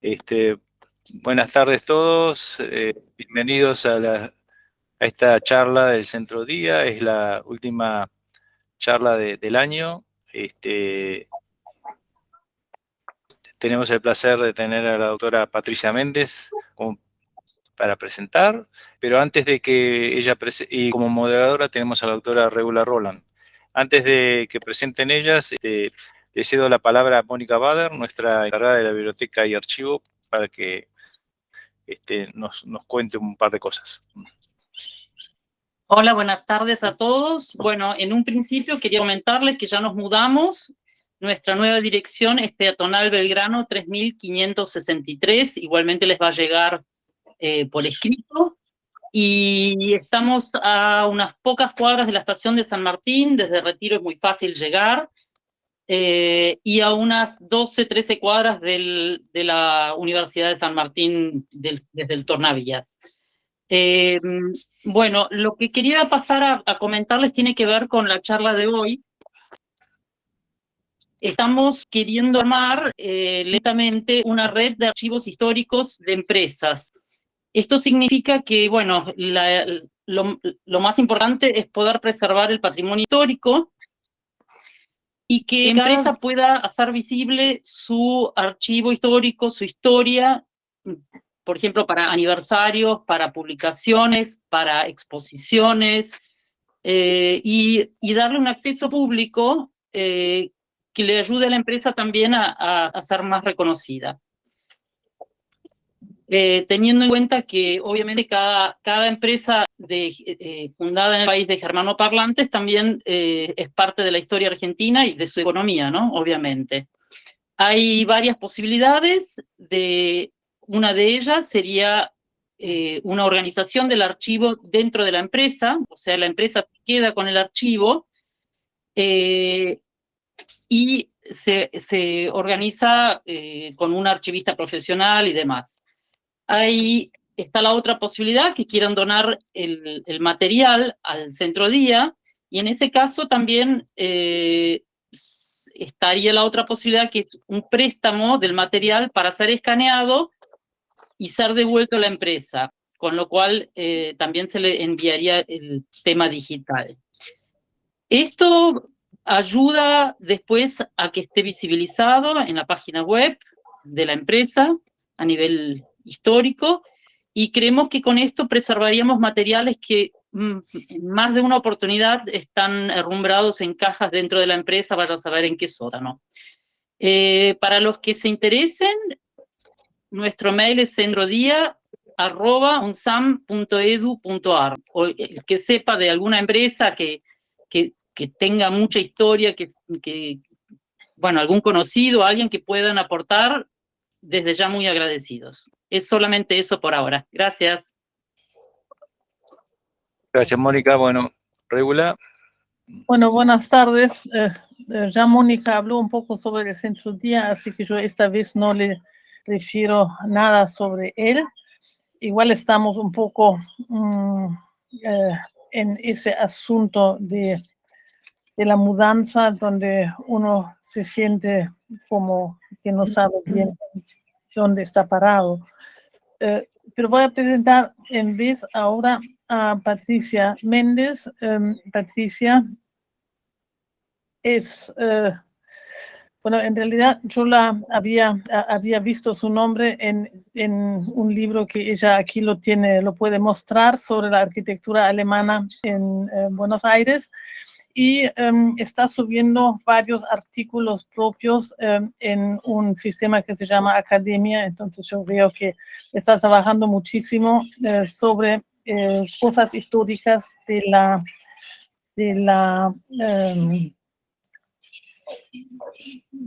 Este, Buenas tardes todos, bienvenidos a esta charla del Centro Día, es la última charla del año. Tenemos el placer de tener a la doctora Patricia Méndez para presentar, pero antes de que ella y como moderadora tenemos a la doctora Regula Roland. Antes de que presenten ellas, le cedo la palabra a Mónica Bader, nuestra encargada de la biblioteca y archivo, para que nos cuente un par de cosas. Hola, buenas tardes a todos. Bueno, en un principio quería comentarles que ya nos mudamos. Nuestra nueva dirección es Peatonal Belgrano 3563. Igualmente les va a llegar por escrito. Y estamos a unas pocas cuadras de la estación de San Martín. Desde Retiro es muy fácil llegar. Y a unas 12, 13 cuadras de la Universidad de San Martín desde el Tornavías. Bueno, lo que quería pasar a comentarles tiene que ver con la charla de hoy. Estamos queriendo armar lentamente una red de archivos históricos de empresas. Esto significa que, bueno, lo más importante es poder preservar el patrimonio histórico y que cada empresa pueda hacer visible su archivo histórico, su historia, por ejemplo, para aniversarios, para publicaciones, para exposiciones, y darle un acceso público que le ayude a la empresa también a ser más reconocida. Teniendo en cuenta que obviamente cada empresa fundada en el país de germanoparlantes también es parte de la historia argentina y de su economía, ¿no? Obviamente. Hay varias posibilidades. Una de ellas sería una organización del archivo dentro de la empresa, o sea, la empresa se queda con el archivo y se organiza con un archivista profesional y demás. Ahí está la otra posibilidad, que quieran donar el material al Centro Día, y en ese caso también estaría la otra posibilidad, que es un préstamo del material para ser escaneado y ser devuelto a la empresa, con lo cual también se le enviaría el tema digital. Esto ayuda después a que esté visibilizado en la página web de la empresa a nivel histórico, y creemos que con esto preservaríamos materiales que en más de una oportunidad están herrumbrados en cajas dentro de la empresa, vaya a saber en qué sótano. Para los que se interesen, nuestro mail es centrodia@unsam.edu.ar, o el que sepa de alguna empresa que tenga mucha historia, bueno, algún conocido, alguien que puedan aportar, desde ya muy agradecidos. Es solamente eso por ahora. Gracias. Gracias, Mónica. Bueno, Regula. Bueno, buenas tardes. Ya Mónica habló un poco sobre el Centro Día, así que yo esta vez no le refiero nada sobre él. Igual estamos un poco en ese asunto de la mudanza, donde uno se siente como que no sabe bien dónde está parado. Pero voy a presentar en vez ahora a Patricia Méndez. Patricia es, bueno, en realidad yo había visto su nombre en un libro que ella aquí lo puede mostrar, sobre la arquitectura alemana en Buenos Aires, y está subiendo varios artículos propios en un sistema que se llama Academia. Entonces yo veo que está trabajando muchísimo sobre cosas históricas de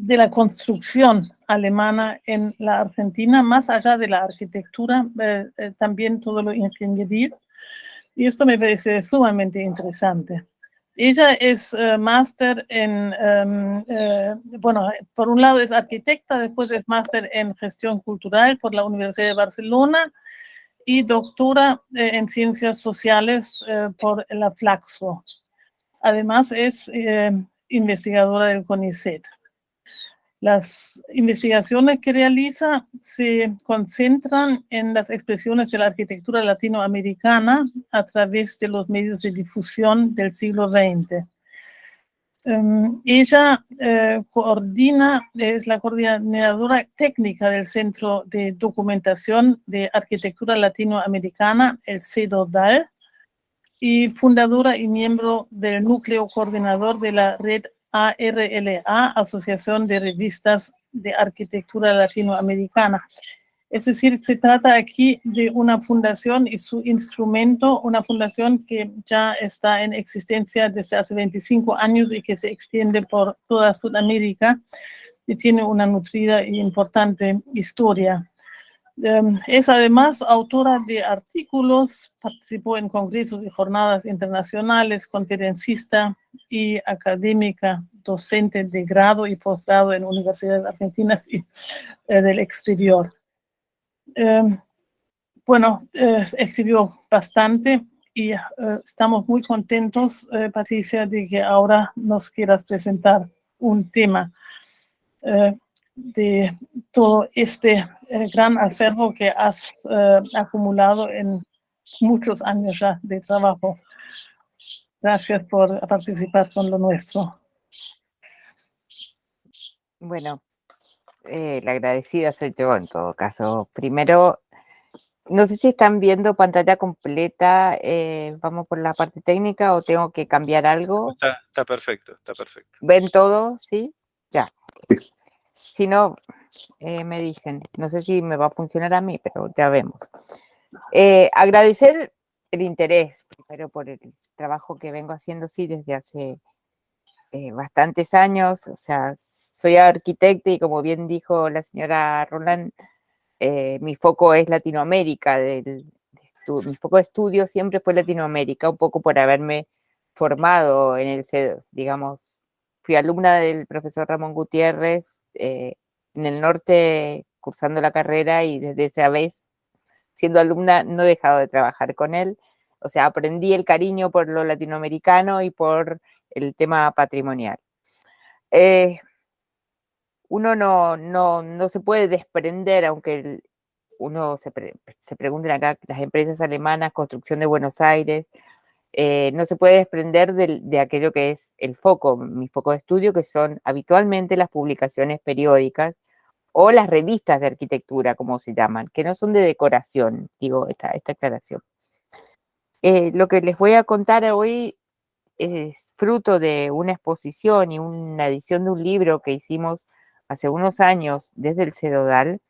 la construcción alemana en la Argentina, más allá de la arquitectura, también todo lo ingeniería, y esto me parece sumamente interesante. Ella es máster en, bueno, por un lado es arquitecta, después es máster en gestión cultural por la Universidad de Barcelona y doctora en ciencias sociales por la Flaxo. Además es investigadora del CONICET. Las investigaciones que realiza se concentran en las expresiones de la arquitectura latinoamericana a través de los medios de difusión del siglo XX. Ella es la coordinadora técnica del Centro de Documentación de Arquitectura Latinoamericana, el CEDODAL, y fundadora y miembro del núcleo coordinador de la red ARLA, Asociación de Revistas de Arquitectura Latinoamericana. Es decir, se trata aquí de una fundación y su instrumento, una fundación que ya está en existencia desde hace 25 años y que se extiende por toda Sudamérica y tiene una nutrida e importante historia. Es además autora de artículos, participó en congresos y jornadas internacionales, conferencista y académica, docente de grado y posgrado en universidades argentinas y del exterior. Escribió bastante y estamos muy contentos, Patricia, de que ahora nos quieras presentar un tema de todo este gran acervo que has acumulado en muchos años ya de trabajo. Gracias por participar con lo nuestro. Bueno, la agradecida soy yo en todo caso. Primero, no sé si están viendo pantalla completa, vamos por la parte técnica o tengo que cambiar algo. Está perfecto, está perfecto. ¿Ven todo? ¿Sí? Ya. Si no, me dicen, no sé si me va a funcionar a mí, pero ya vemos. Agradecer el interés, primero por el trabajo que vengo haciendo, sí, desde hace bastantes años. O sea, soy arquitecta y como bien dijo la señora Roland, mi foco es Latinoamérica, mi foco de estudio siempre fue Latinoamérica, un poco por haberme formado en el CEDO, digamos, fui alumna del profesor Ramón Gutiérrez en el norte cursando la carrera y desde esa vez, siendo alumna, no he dejado de trabajar con él, o sea, aprendí el cariño por lo latinoamericano y por el tema patrimonial. Uno no se puede desprender, aunque uno se pregunten acá, las empresas alemanas, construcción de Buenos Aires, no se puede desprender de aquello que es el foco, mi foco de estudio, que son habitualmente las publicaciones periódicas o las revistas de arquitectura, como se llaman, que no son de decoración, digo, esta aclaración. Lo que les voy a contar hoy es fruto de una exposición y una edición de un libro que hicimos hace unos años desde el CEDODAL,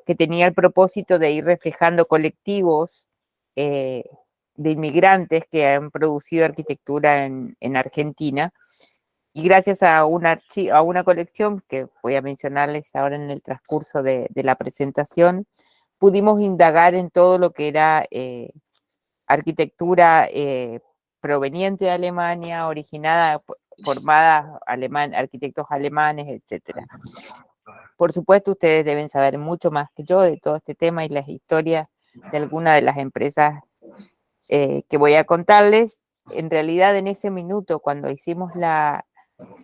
que tenía el propósito de ir reflejando colectivos de inmigrantes que han producido arquitectura en Argentina. Y gracias a una colección que voy a mencionarles ahora en el transcurso de la presentación, pudimos indagar en todo lo que era arquitectura proveniente de Alemania, originada, formada arquitectos alemanes, etc. Por supuesto, ustedes deben saber mucho más que yo de todo este tema y las historias de algunas de las empresas que voy a contarles. En realidad, en ese minuto, cuando hicimos la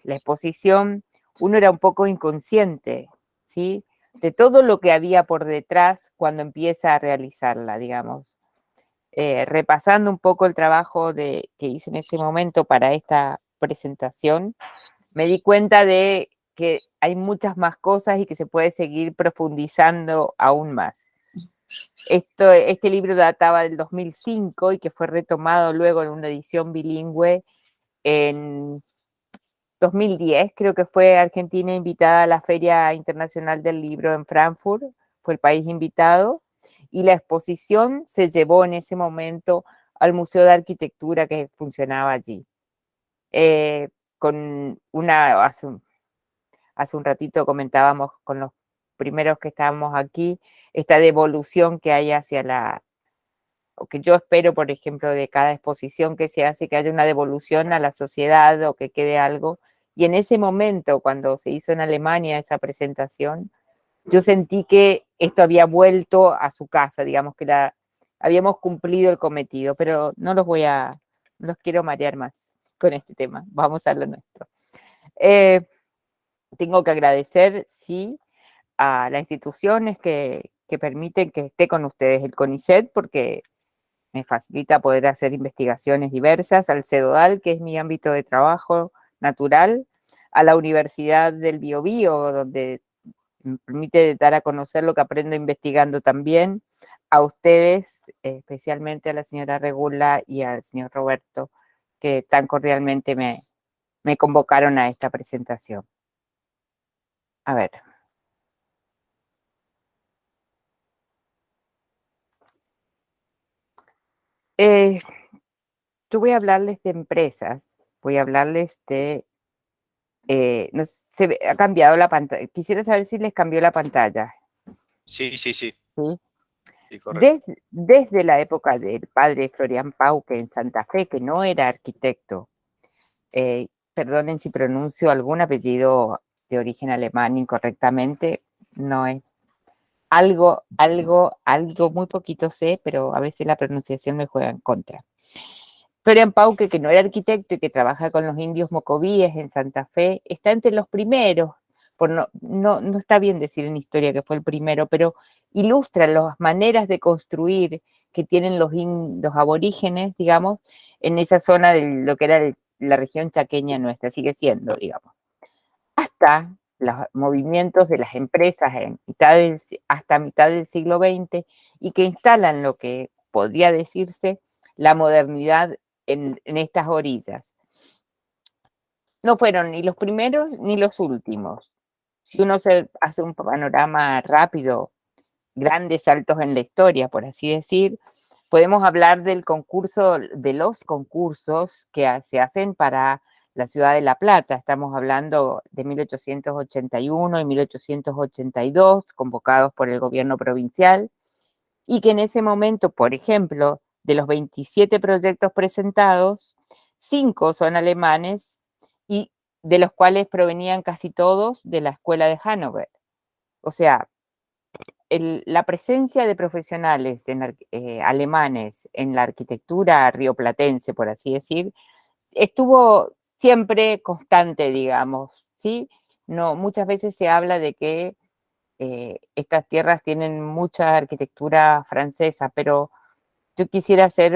exposición, uno era un poco inconsciente, ¿sí?, de todo lo que había por detrás cuando empieza a realizarla, digamos. Repasando un poco el trabajo que hice en ese momento para esta presentación, me di cuenta de que hay muchas más cosas y que se puede seguir profundizando aún más. Este libro databa del 2005 y que fue retomado luego en una edición bilingüe en 2010, creo que fue Argentina invitada a la Feria Internacional del Libro en Frankfurt, fue el país invitado, y la exposición se llevó en ese momento al Museo de Arquitectura que funcionaba allí. Hace un ratito comentábamos con los primeros que estábamos aquí, esta devolución que hay o que yo espero, por ejemplo, de cada exposición que se hace, que haya una devolución a la sociedad o que quede algo. Y en ese momento, cuando se hizo en Alemania esa presentación, yo sentí que esto había vuelto a su casa, digamos que habíamos cumplido el cometido, pero no los quiero marear más con este tema, vamos a lo nuestro. tengo que agradecer, sí, a las instituciones que permiten que esté con ustedes, el CONICET, porque me facilita poder hacer investigaciones diversas, al CEDODAL, que es mi ámbito de trabajo natural, a la Universidad del Biobío, donde me permite dar a conocer lo que aprendo investigando también, a ustedes, especialmente a la señora Regula y al señor Roberto, que tan cordialmente me convocaron a esta presentación. A ver. Yo voy a hablarles de empresas, voy a hablarles de... no, ha cambiado la pantalla. Quisiera saber si les cambió la pantalla. Sí, sí, sí. ¿Sí? Sí, correcto. Desde la época del padre Florian Pauque en Santa Fe, que no era arquitecto, perdonen si pronuncio algún apellido de origen alemán incorrectamente, no es algo muy poquito sé, pero a veces la pronunciación me juega en contra. Florian Pauque, que no era arquitecto y que trabaja con los indios mocovíes en Santa Fe, está entre los primeros, no está bien decir en historia que fue el primero, pero ilustra las maneras de construir que tienen los aborígenes, digamos, en esa zona de lo que era la región chaqueña nuestra, sigue siendo, digamos. Hasta los movimientos de las empresas hasta mitad del siglo XX y que instalan lo que podría decirse la modernidad en estas orillas. No fueron ni los primeros ni los últimos. Si uno se hace un panorama rápido, grandes saltos en la historia, por así decir, podemos hablar de los concursos que se hacen para la ciudad de La Plata. Estamos hablando de 1881 y 1882, convocados por el gobierno provincial, y que en ese momento, por ejemplo, de los 27 proyectos presentados, 5 son alemanes y de los cuales provenían casi todos de la escuela de Hannover. O sea, la presencia de profesionales alemanes en la arquitectura rioplatense, por así decir, estuvo siempre constante, digamos, ¿sí? No, muchas veces se habla de que estas tierras tienen mucha arquitectura francesa, pero yo quisiera hacer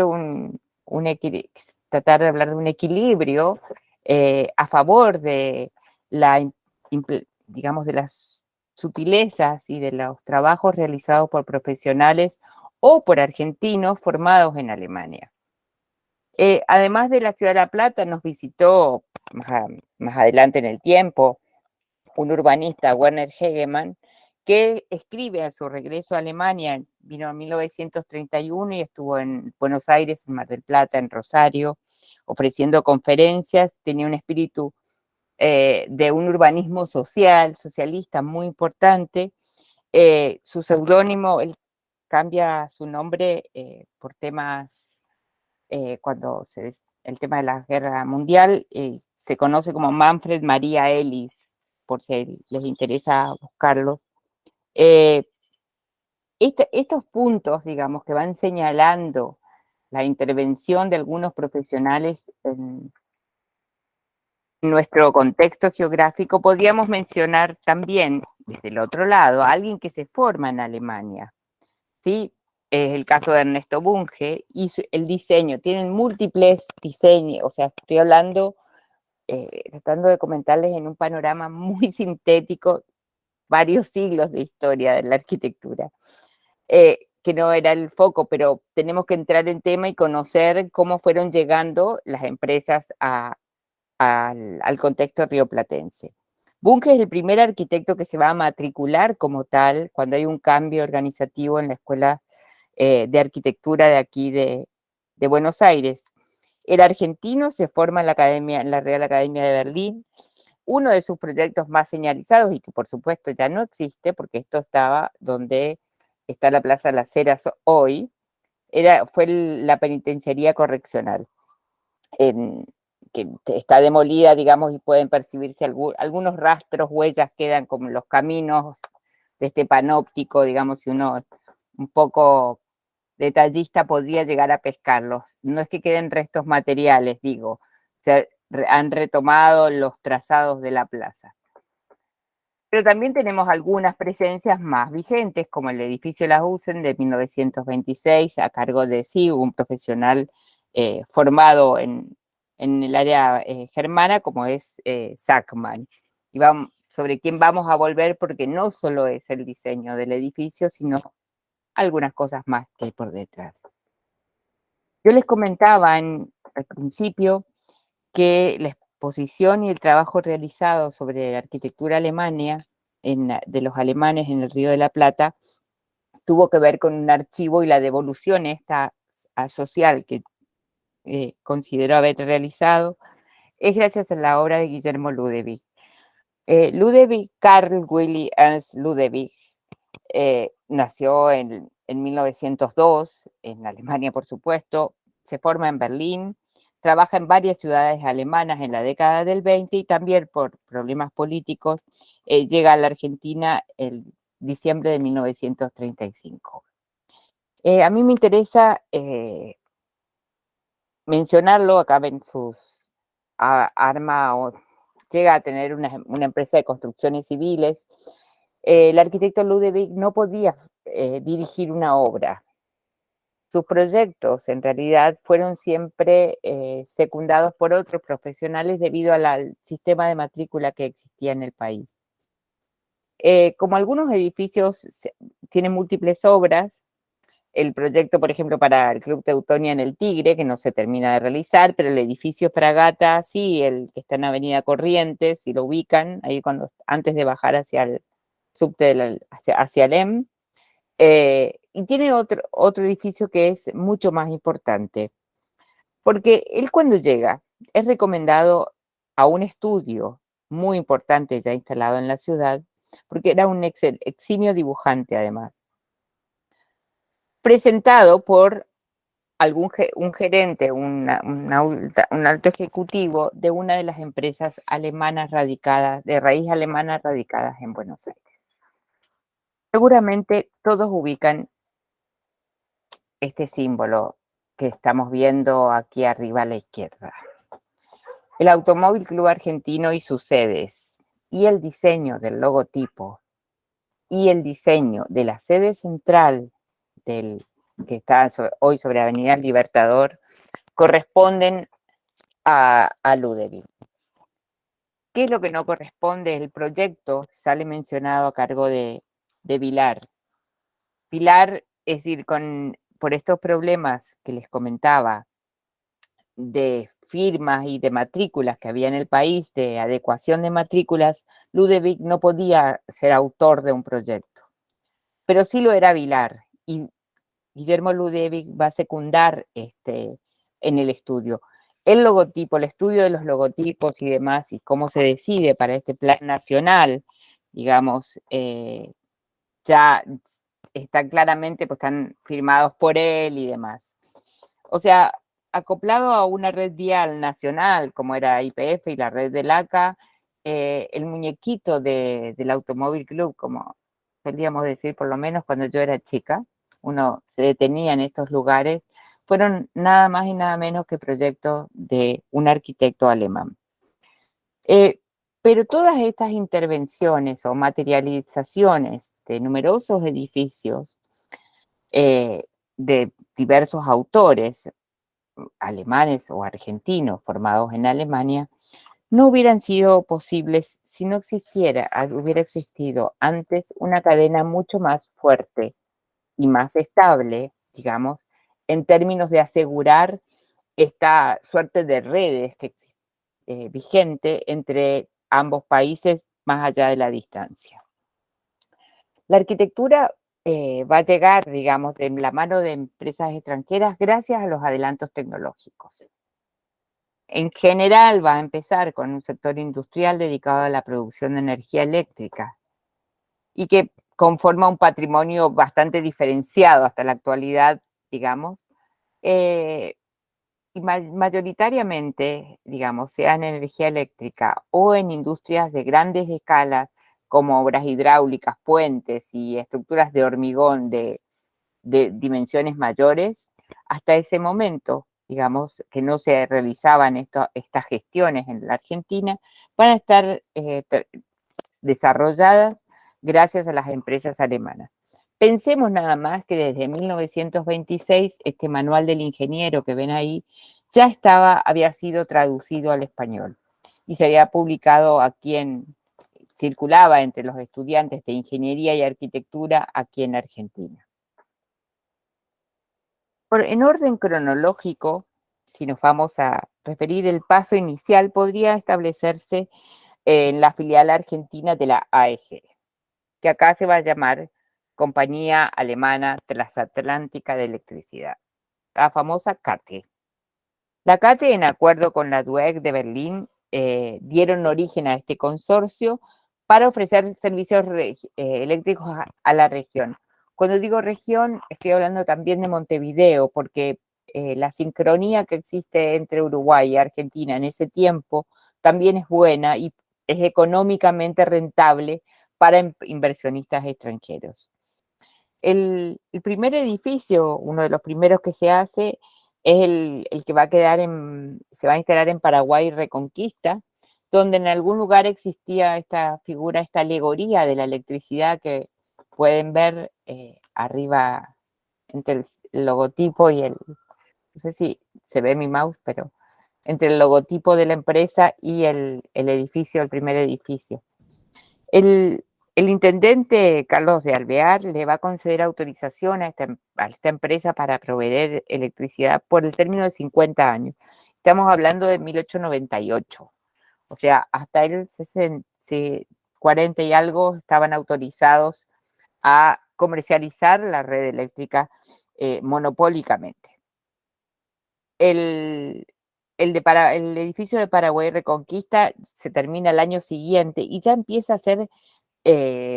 tratar de hablar de un equilibrio a favor de digamos, de las sutilezas y de los trabajos realizados por profesionales o por argentinos formados en Alemania. Además de la ciudad de La Plata, nos visitó más adelante en el tiempo un urbanista, Werner Hegemann, que escribe a su regreso a Alemania, vino en 1931 y estuvo en Buenos Aires, en Mar del Plata, en Rosario, ofreciendo conferencias, tenía un espíritu de un urbanismo socialista muy importante. Su seudónimo, él cambia su nombre por temas, cuando el tema de la guerra mundial, se conoce como Manfred Maria Ellis, por si les interesa buscarlos. Estos puntos, digamos, que van señalando la intervención de algunos profesionales en nuestro contexto geográfico, podríamos mencionar también, desde el otro lado, a alguien que se forma en Alemania, ¿sí? Es el caso de Ernesto Bunge, y el diseño, tienen múltiples diseños, o sea, estoy hablando, tratando de comentarles en un panorama muy sintético, varios siglos de historia de la arquitectura. Que no era el foco, pero tenemos que entrar en tema y conocer cómo fueron llegando las empresas al contexto rioplatense. Bunge es el primer arquitecto que se va a matricular como tal cuando hay un cambio organizativo en la Escuela de Arquitectura de aquí de Buenos Aires. Era argentino, se forma en la Real Academia de Berlín. Uno de sus proyectos más señalizados, y que por supuesto ya no existe, porque esto estaba donde está la Plaza Las Heras hoy, fue la penitenciaría correccional, que está demolida, digamos, y pueden percibirse algunos rastros, huellas quedan como los caminos de este panóptico, digamos, si uno un poco detallista podría llegar a pescarlos. No es que queden restos materiales, digo, se han retomado los trazados de la plaza. Pero también tenemos algunas presencias más vigentes, como el edificio Las Usen de 1926, a cargo de SIU, un profesional formado en el área germana, como es Sackman. Y sobre quién vamos a volver, porque no solo es el diseño del edificio, sino algunas cosas más que hay por detrás. Yo les comentaba al principio que la exposición y el trabajo realizado sobre la arquitectura alemana, de los alemanes en el Río de la Plata, tuvo que ver con un archivo y la devolución esta social que considero haber realizado, es gracias a la obra de Guillermo Ludewig. Ludewig Karl Willy Ernst Ludewig nació en 1902, en Alemania por supuesto, se forma en Berlín, trabaja en varias ciudades alemanas en la década del 20 y también por problemas políticos llega a la Argentina en diciembre de 1935. A mí me interesa mencionarlo, acá ven sus llega a tener una empresa de construcciones civiles. El arquitecto Ludewig no podía dirigir una obra. Sus proyectos en realidad fueron siempre secundados por otros profesionales debido al sistema de matrícula que existía en el país. Como algunos edificios tienen múltiples obras, el proyecto, por ejemplo, para el Club Teutonia en el Tigre, que no se termina de realizar, pero el edificio Fragata, sí, el que está en Avenida Corrientes, si lo ubican, ahí antes de bajar hacia el subte hacia el EM, y tiene otro edificio que es mucho más importante, porque él cuando llega es recomendado a un estudio muy importante ya instalado en la ciudad, porque era un eximio dibujante además, presentado por un gerente, un alto ejecutivo de una de las empresas alemanas radicadas, de raíz alemana radicadas en Buenos Aires. Seguramente todos ubican este símbolo que estamos viendo aquí arriba a la izquierda. El Automóvil Club Argentino y sus sedes, y el diseño del logotipo, y el diseño de la sede central que está hoy sobre Avenida Libertador, corresponden a Ludewig. ¿Qué es lo que no corresponde? El proyecto sale mencionado a cargo de Vilar. Vilar, es decir, por estos problemas que les comentaba, de firmas y de matrículas que había en el país, de adecuación de matrículas, Ludewig no podía ser autor de un proyecto, pero sí lo era Vilar, y Guillermo Ludewig va a secundar en el estudio. El logotipo, el estudio de los logotipos y demás, y cómo se decide para este plan nacional, digamos, ya están claramente, pues están firmados por él y demás. O sea, acoplado a una red vial nacional, como era YPF y la red del ACA, el muñequito del Automóvil Club, como solíamos decir por lo menos cuando yo era chica, uno se detenía en estos lugares, fueron nada más y nada menos que proyectos de un arquitecto alemán. Pero todas estas intervenciones o materializaciones de numerosos edificios de diversos autores, alemanes o argentinos formados en Alemania, no hubieran sido posibles si no hubiera existido antes una cadena mucho más fuerte y más estable, digamos, en términos de asegurar esta suerte de redes que vigente entre ambos países más allá de la distancia. La arquitectura va a llegar, digamos, de la mano de empresas extranjeras gracias a los adelantos tecnológicos. En general va a empezar con un sector industrial dedicado a la producción de energía eléctrica y que conforma un patrimonio bastante diferenciado hasta la actualidad, digamos, y mayoritariamente, digamos, sea en energía eléctrica o en industrias de grandes escalas, como obras hidráulicas, puentes y estructuras de hormigón de dimensiones mayores, hasta ese momento, digamos, que no se realizaban estas gestiones en la Argentina, van a estar desarrolladas gracias a las empresas alemanas. Pensemos nada más que desde 1926 este manual del ingeniero que ven ahí ya había sido traducido al español y se había publicado circulaba entre los estudiantes de ingeniería y arquitectura aquí en Argentina. En orden cronológico, si nos vamos a referir, el paso inicial podría establecerse en la filial argentina de la AEG, que acá se va a llamar Compañía Alemana Transatlántica de Electricidad, la famosa CATE. La CATE, en acuerdo con la DUEG de Berlín, dieron origen a este consorcio para ofrecer servicios eléctricos a la región. Cuando digo región, estoy hablando también de Montevideo, porque la sincronía que existe entre Uruguay y Argentina en ese tiempo también es buena y es económicamente rentable para inversionistas extranjeros. El primer edificio, uno de los primeros que se hace, es el que se va a instalar en Paraguay Reconquista, donde en algún lugar existía esta figura, esta alegoría de la electricidad que pueden ver arriba entre el logotipo y no sé si se ve mi mouse, pero entre el logotipo de la empresa y el edificio, el primer edificio. El intendente Carlos de Alvear le va a conceder autorización a esta empresa para proveer electricidad por el término de 50 años. Estamos hablando de 1898. O sea, hasta el 40 y algo estaban autorizados a comercializar la red eléctrica monopólicamente. El edificio de Paraguay Reconquista se termina el año siguiente y ya empieza a ser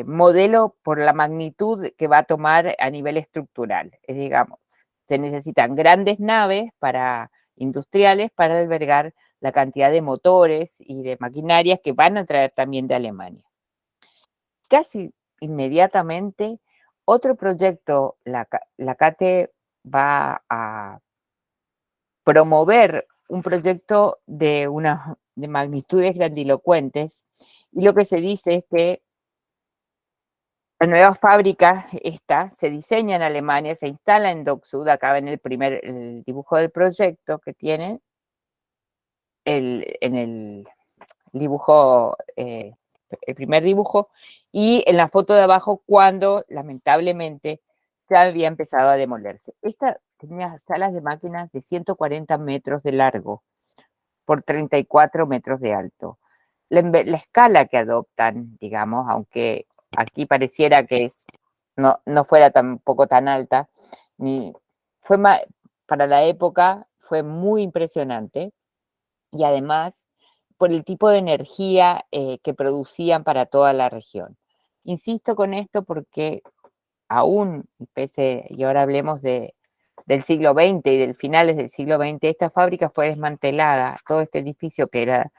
modelo por la magnitud que va a tomar a nivel estructural. Digamos, se necesitan grandes naves industriales para albergar la cantidad de motores y de maquinarias que van a traer también de Alemania. Casi inmediatamente, otro proyecto, la CATE va a promover un proyecto de magnitudes grandilocuentes, y lo que se dice es que la nueva fábrica se diseña en Alemania, se instala en Docksud. Acá ven el dibujo del proyecto que tiene, en el dibujo, el primer dibujo, y en la foto de abajo cuando lamentablemente ya había empezado a demolerse. Esta tenía salas de máquinas de 140 metros de largo por 34 metros de alto. La escala que adoptan, digamos, aunque aquí pareciera que no fuera tampoco tan alta, para la época fue muy impresionante, y además por el tipo de energía que producían para toda la región. Insisto con esto porque aún, y ahora hablemos del siglo XX y del finales del siglo XX, esta fábrica fue desmantelada, todo este edificio que era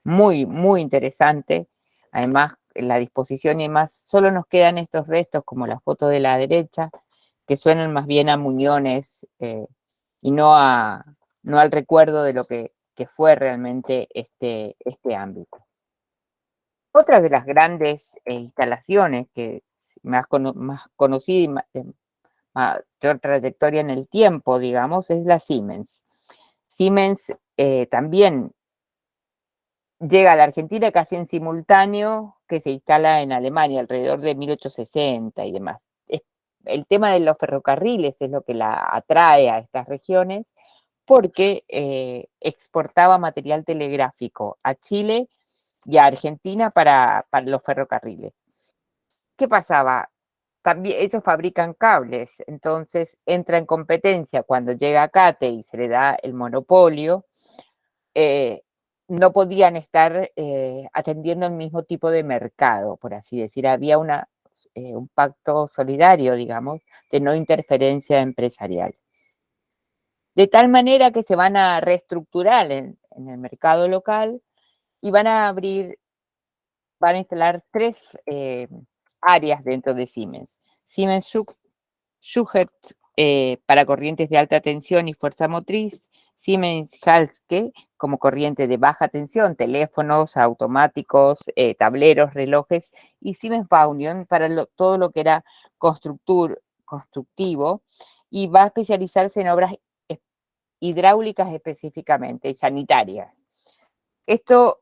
muy, muy interesante. Además, la disposición y demás, solo nos quedan estos restos, como la foto de la derecha, que suenan más bien a muñones y no al recuerdo de lo que fue realmente este ámbito. Otra de las grandes instalaciones que más conocida y mayor trayectoria en el tiempo, digamos, es la Siemens. Siemens también llega a la Argentina casi en simultáneo que se instala en Alemania, alrededor de 1860 y demás. El tema de los ferrocarriles es lo que la atrae a estas regiones, porque exportaba material telegráfico a Chile y a Argentina para los ferrocarriles. ¿Qué pasaba? También ellos fabrican cables, entonces entra en competencia cuando llega CATE y se le da el monopolio. No podían estar atendiendo el mismo tipo de mercado, por así decir. Había un pacto solidario, digamos, de no interferencia empresarial. De tal manera que se van a reestructurar en el mercado local y van a instalar 3 áreas dentro de Siemens. Siemens Schuckert para corrientes de alta tensión y fuerza motriz, Siemens Halske como corriente de baja tensión, teléfonos automáticos, tableros, relojes, y Siemens Vaunion para todo lo que era constructivo, y va a especializarse en obras hidráulicas específicamente y sanitarias. Esto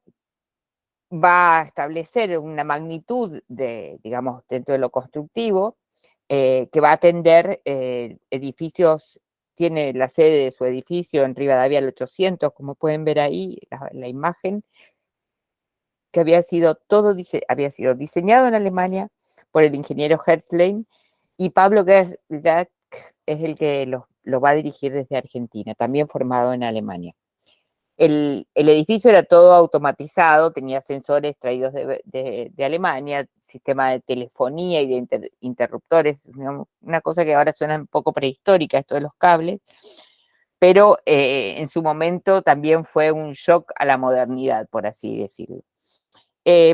va a establecer una magnitud digamos, dentro de lo constructivo, que va a atender edificios. Tiene la sede de su edificio en Rivadavia al 800, como pueden ver ahí la imagen, que había sido diseñado en Alemania por el ingeniero Hertlein, y Pablo Gerlach es el que lo va a dirigir desde Argentina, también formado en Alemania. El edificio era todo automatizado, tenía sensores traídos de Alemania, sistema de telefonía y de interruptores, una cosa que ahora suena un poco prehistórica, esto de los cables, pero en su momento también fue un shock a la modernidad, por así decirlo.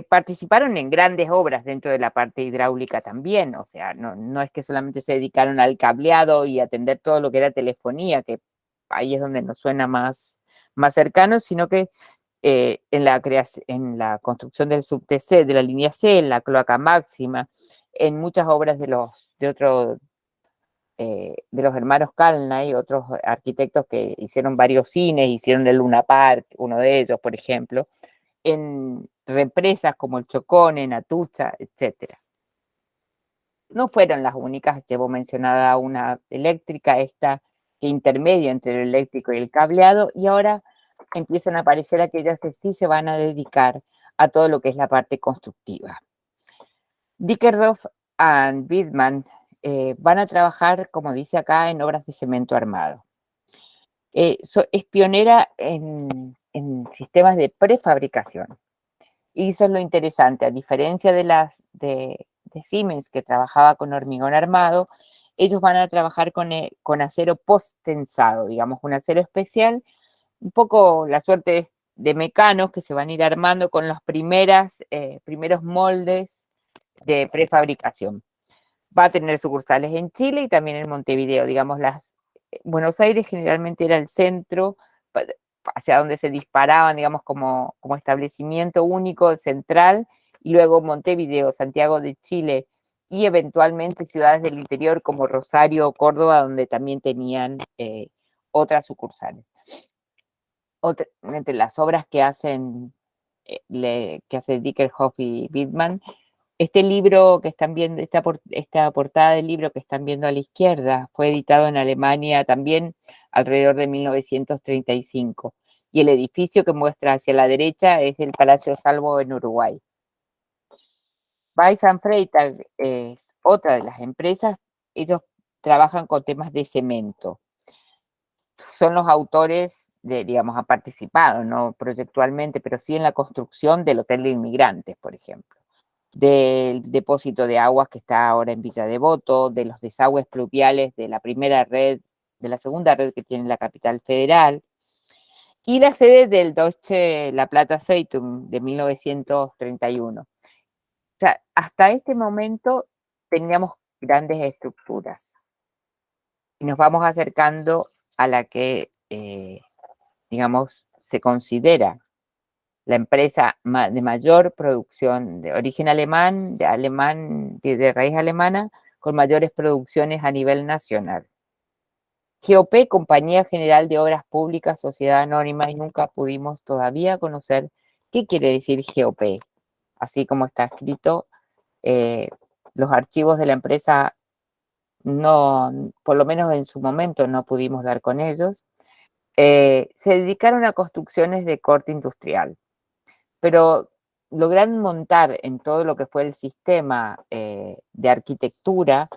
Participaron en grandes obras dentro de la parte hidráulica también, o sea, no es que solamente se dedicaron al cableado y atender todo lo que era telefonía, que ahí es donde nos suena más cercano, sino que en la construcción del subTC, de la línea C, en la cloaca máxima, en muchas obras de los hermanos Kalnay, otros arquitectos que hicieron varios cines, hicieron el Luna Park, uno de ellos, por ejemplo, en represas como el Chocón, en Atucha, etc. No fueron las únicas, llevo mencionada una eléctrica, esta que intermedia entre el eléctrico y el cableado, y ahora empiezan a aparecer aquellas que sí se van a dedicar a todo lo que es la parte constructiva. Dickerdorf y Wittmann van a trabajar, como dice acá, en obras de cemento armado. Es pionera en sistemas de prefabricación. Y eso es lo interesante, a diferencia de Siemens, que trabajaba con hormigón armado, ellos van a trabajar con acero post-tensado, digamos, un acero especial, un poco la suerte de Mecanos, que se van a ir armando con los primeros moldes de prefabricación. Va a tener sucursales en Chile y también en Montevideo, digamos, Buenos Aires generalmente era el centro hacia donde se disparaban, digamos, como establecimiento único, central, y luego Montevideo, Santiago de Chile, y eventualmente ciudades del interior como Rosario o Córdoba, donde también tenían otras sucursales. Entre las obras que hacen Dickerdorf y Wittmann, este libro que están viendo, esta portada del libro que están viendo a la izquierda, fue editado en Alemania también alrededor de 1935. Y el edificio que muestra hacia la derecha es el Palacio Salvo en Uruguay. Weiss & Freytag es otra de las empresas. Ellos trabajan con temas de cemento. Son los autores digamos, han participado, no proyectualmente, pero sí en la construcción del Hotel de Inmigrantes, por ejemplo, del depósito de aguas que está ahora en Villa Devoto, de los desagües pluviales de la segunda red que tiene la capital federal, y la sede del Deutsche La Plata Zeitung de 1931. O sea, hasta este momento teníamos grandes estructuras y nos vamos acercando a la que, digamos, se considera la empresa de mayor producción de origen alemán, de raíz alemana, con mayores producciones a nivel nacional. GOP, Compañía General de Obras Públicas, Sociedad Anónima, y nunca pudimos todavía conocer qué quiere decir GOP. Así como está escrito, los archivos de la empresa no, por lo menos en su momento no pudimos dar con ellos. Se dedicaron a construcciones de corte industrial, pero lograron montar en todo lo que fue el sistema de arquitectura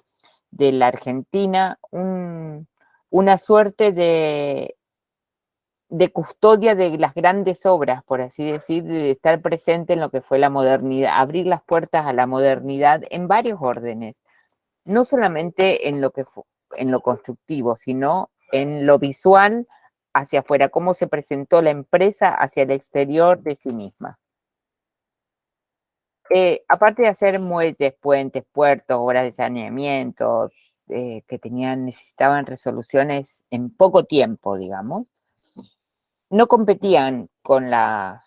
de la Argentina una suerte de custodia de las grandes obras, por así decir, de estar presente en lo que fue la modernidad, abrir las puertas a la modernidad en varios órdenes, no solamente en lo constructivo, sino en lo visual hacia afuera, cómo se presentó la empresa hacia el exterior de sí misma. Aparte de hacer muelles, puentes, puertos, obras de saneamiento, que necesitaban resoluciones en poco tiempo, digamos, no competían con la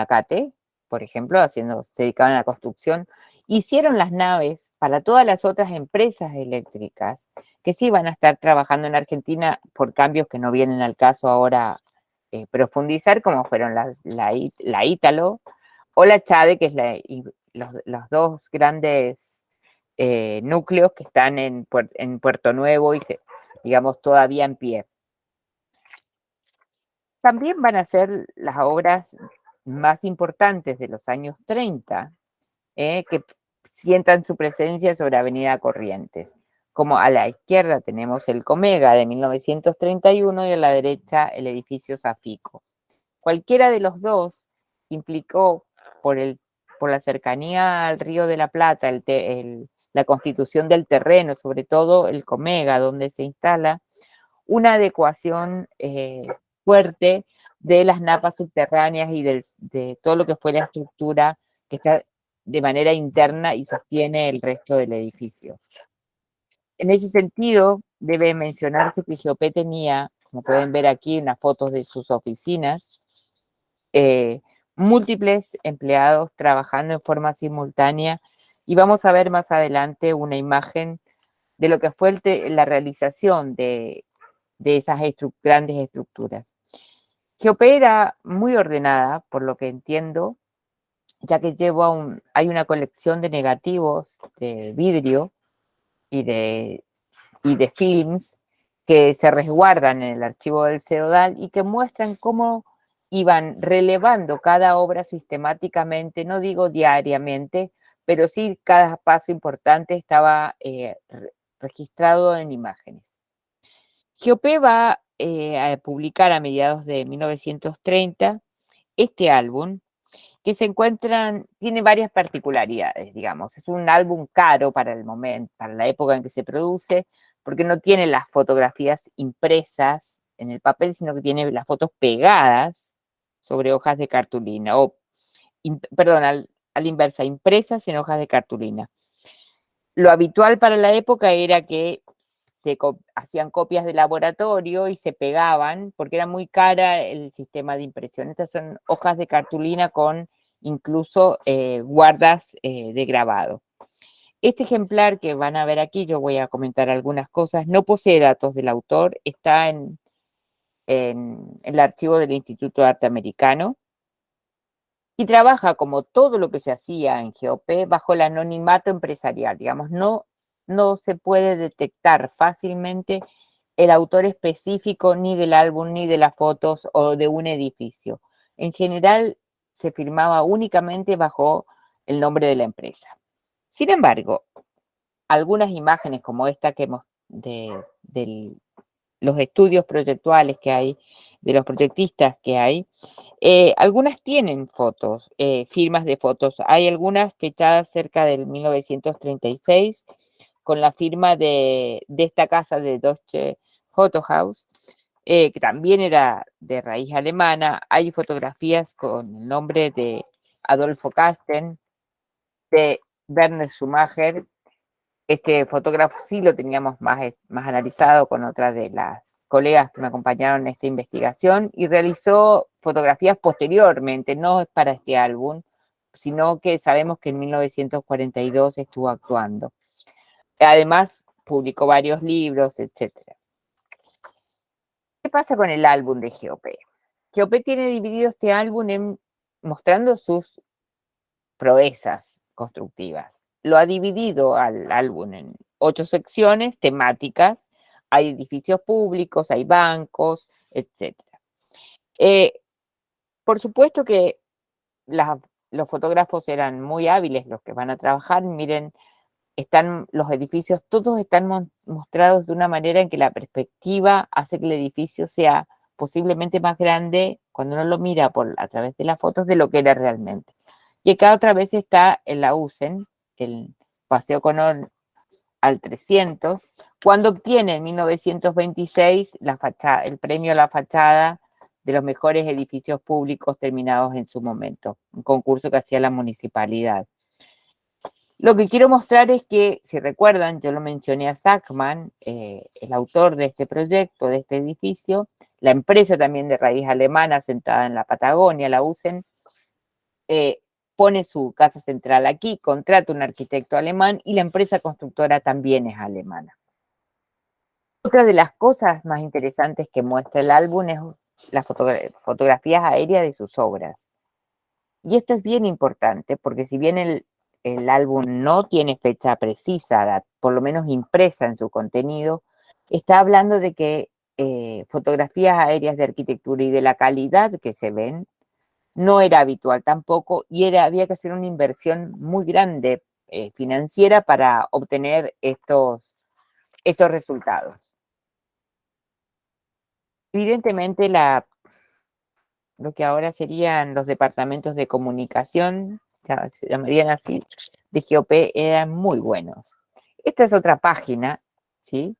CATE, por ejemplo, se dedicaban a la construcción, hicieron las naves para todas las otras empresas eléctricas que sí van a estar trabajando en Argentina por cambios que no vienen al caso ahora profundizar, como fueron la Ítalo o la Chade, que es los dos grandes núcleos que están en Puerto Nuevo y digamos todavía en pie. También van a ser las obras más importantes de los años 30, que sientan su presencia sobre Avenida Corrientes. Como a la izquierda tenemos el Comega de 1931 y a la derecha el edificio Safico. Cualquiera de los dos implicó, por la cercanía al Río de la Plata, la constitución del terreno, sobre todo el Comega, donde se instala una adecuación fuerte de las napas subterráneas y de todo lo que fue la estructura que está de manera interna y sostiene el resto del edificio. En ese sentido, debe mencionarse que GOP tenía, como pueden ver aquí, unas fotos de sus oficinas, múltiples empleados trabajando en forma simultánea, y vamos a ver más adelante una imagen de lo que fue la realización de esas grandes estructuras. GOP era muy ordenada, por lo que entiendo, ya que hay una colección de negativos de vidrio y de films que se resguardan en el archivo del CEODAL y que muestran cómo iban relevando cada obra sistemáticamente, no digo diariamente, pero sí cada paso importante estaba registrado en imágenes. GOP va a publicar a mediados de 1930 este álbum, que tiene varias particularidades, digamos. Es un álbum caro para el momento, para la época en que se produce, porque no tiene las fotografías impresas en el papel, sino que tiene las fotos pegadas sobre hojas de cartulina, perdón, a la inversa, impresas en hojas de cartulina. Lo habitual para la época era que se hacían copias de laboratorio y se pegaban, porque era muy cara el sistema de impresión. Estas son hojas de cartulina con incluso guardas de grabado. Este ejemplar que van a ver aquí, yo voy a comentar algunas cosas, no posee datos del autor, está en el archivo del Instituto de Arte Americano, y trabaja, como todo lo que se hacía en GOP, bajo el anonimato empresarial. Digamos, no se puede detectar fácilmente el autor específico ni del álbum, ni de las fotos o de un edificio. En general, se firmaba únicamente bajo el nombre de la empresa. Sin embargo, algunas imágenes como esta que hemos de los estudios proyectuales que hay, de los proyectistas que hay, algunas tienen fotos, firmas de fotos. Hay algunas fechadas cerca del 1936 con la firma de esta casa de Deutsche Fotohaus, que también era de raíz alemana. Hay fotografías con el nombre de Adolfo Kasten, de Werner Schumacher. Este fotógrafo sí lo teníamos más analizado con otras de las colegas que me acompañaron en esta investigación, y realizó fotografías posteriormente, no es para este álbum, sino que sabemos que en 1942 estuvo actuando. Además, publicó varios libros, etc. ¿Qué pasa con el álbum de GOP? GOP tiene dividido este álbum mostrando sus proezas constructivas. Lo ha dividido al álbum en 8 secciones temáticas. Hay edificios públicos, hay bancos, etc. Por supuesto que los fotógrafos eran muy hábiles los que van a trabajar. Miren, los edificios, todos están mostrados de una manera en que la perspectiva hace que el edificio sea posiblemente más grande cuando uno lo mira a través de las fotos de lo que era realmente. Y acá otra vez está el Lausen, el Paseo Colón al 300, cuando obtiene en 1926 el premio a la fachada de los mejores edificios públicos terminados en su momento, un concurso que hacía la municipalidad. Lo que quiero mostrar es que, si recuerdan, yo lo mencioné a Sackman, el autor de este proyecto, de este edificio, la empresa también de raíz alemana, sentada en la Patagonia, la USEN, pone su casa central aquí, contrata un arquitecto alemán y la empresa constructora también es alemana. Otra de las cosas más interesantes que muestra el álbum es las fotografías aéreas de sus obras. Y esto es bien importante porque si bien el álbum no tiene fecha precisa, por lo menos impresa en su contenido, está hablando de que fotografías aéreas de arquitectura y de la calidad que se ven no era habitual tampoco y había que hacer una inversión muy grande financiera para obtener estos resultados. Evidentemente lo que ahora serían los departamentos de comunicación, ya se llamarían así, de GOP, eran muy buenos. Esta es otra página, ¿sí?,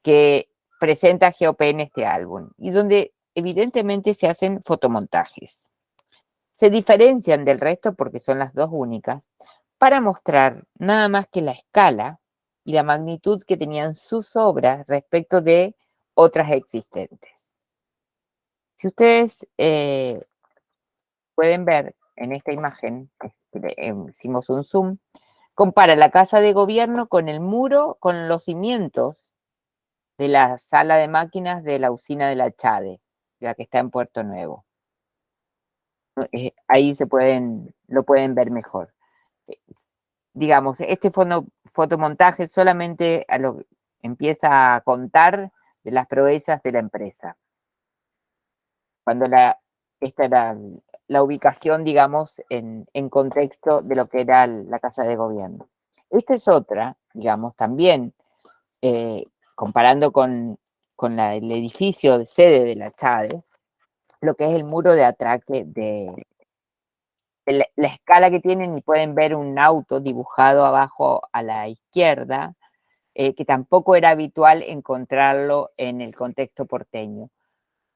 que presenta a GOP en este álbum y donde evidentemente se hacen fotomontajes. Se diferencian del resto porque son las dos únicas para mostrar nada más que la escala y la magnitud que tenían sus obras respecto de otras existentes. Si ustedes pueden ver en esta imagen, hicimos un zoom, compara la casa de gobierno con el muro, con los cimientos de la sala de máquinas de la usina de la CHADE, la que está en Puerto Nuevo. Ahí lo pueden ver mejor. Digamos, este fotomontaje solamente empieza a contar de las proezas de la empresa. Cuando esta era la ubicación, digamos, en contexto de lo que era la casa de gobierno. Esta es otra, digamos, también, comparando con el edificio de sede de la CHADE, lo que es el muro de atraque de la escala que tienen, y pueden ver un auto dibujado abajo a la izquierda, que tampoco era habitual encontrarlo en el contexto porteño.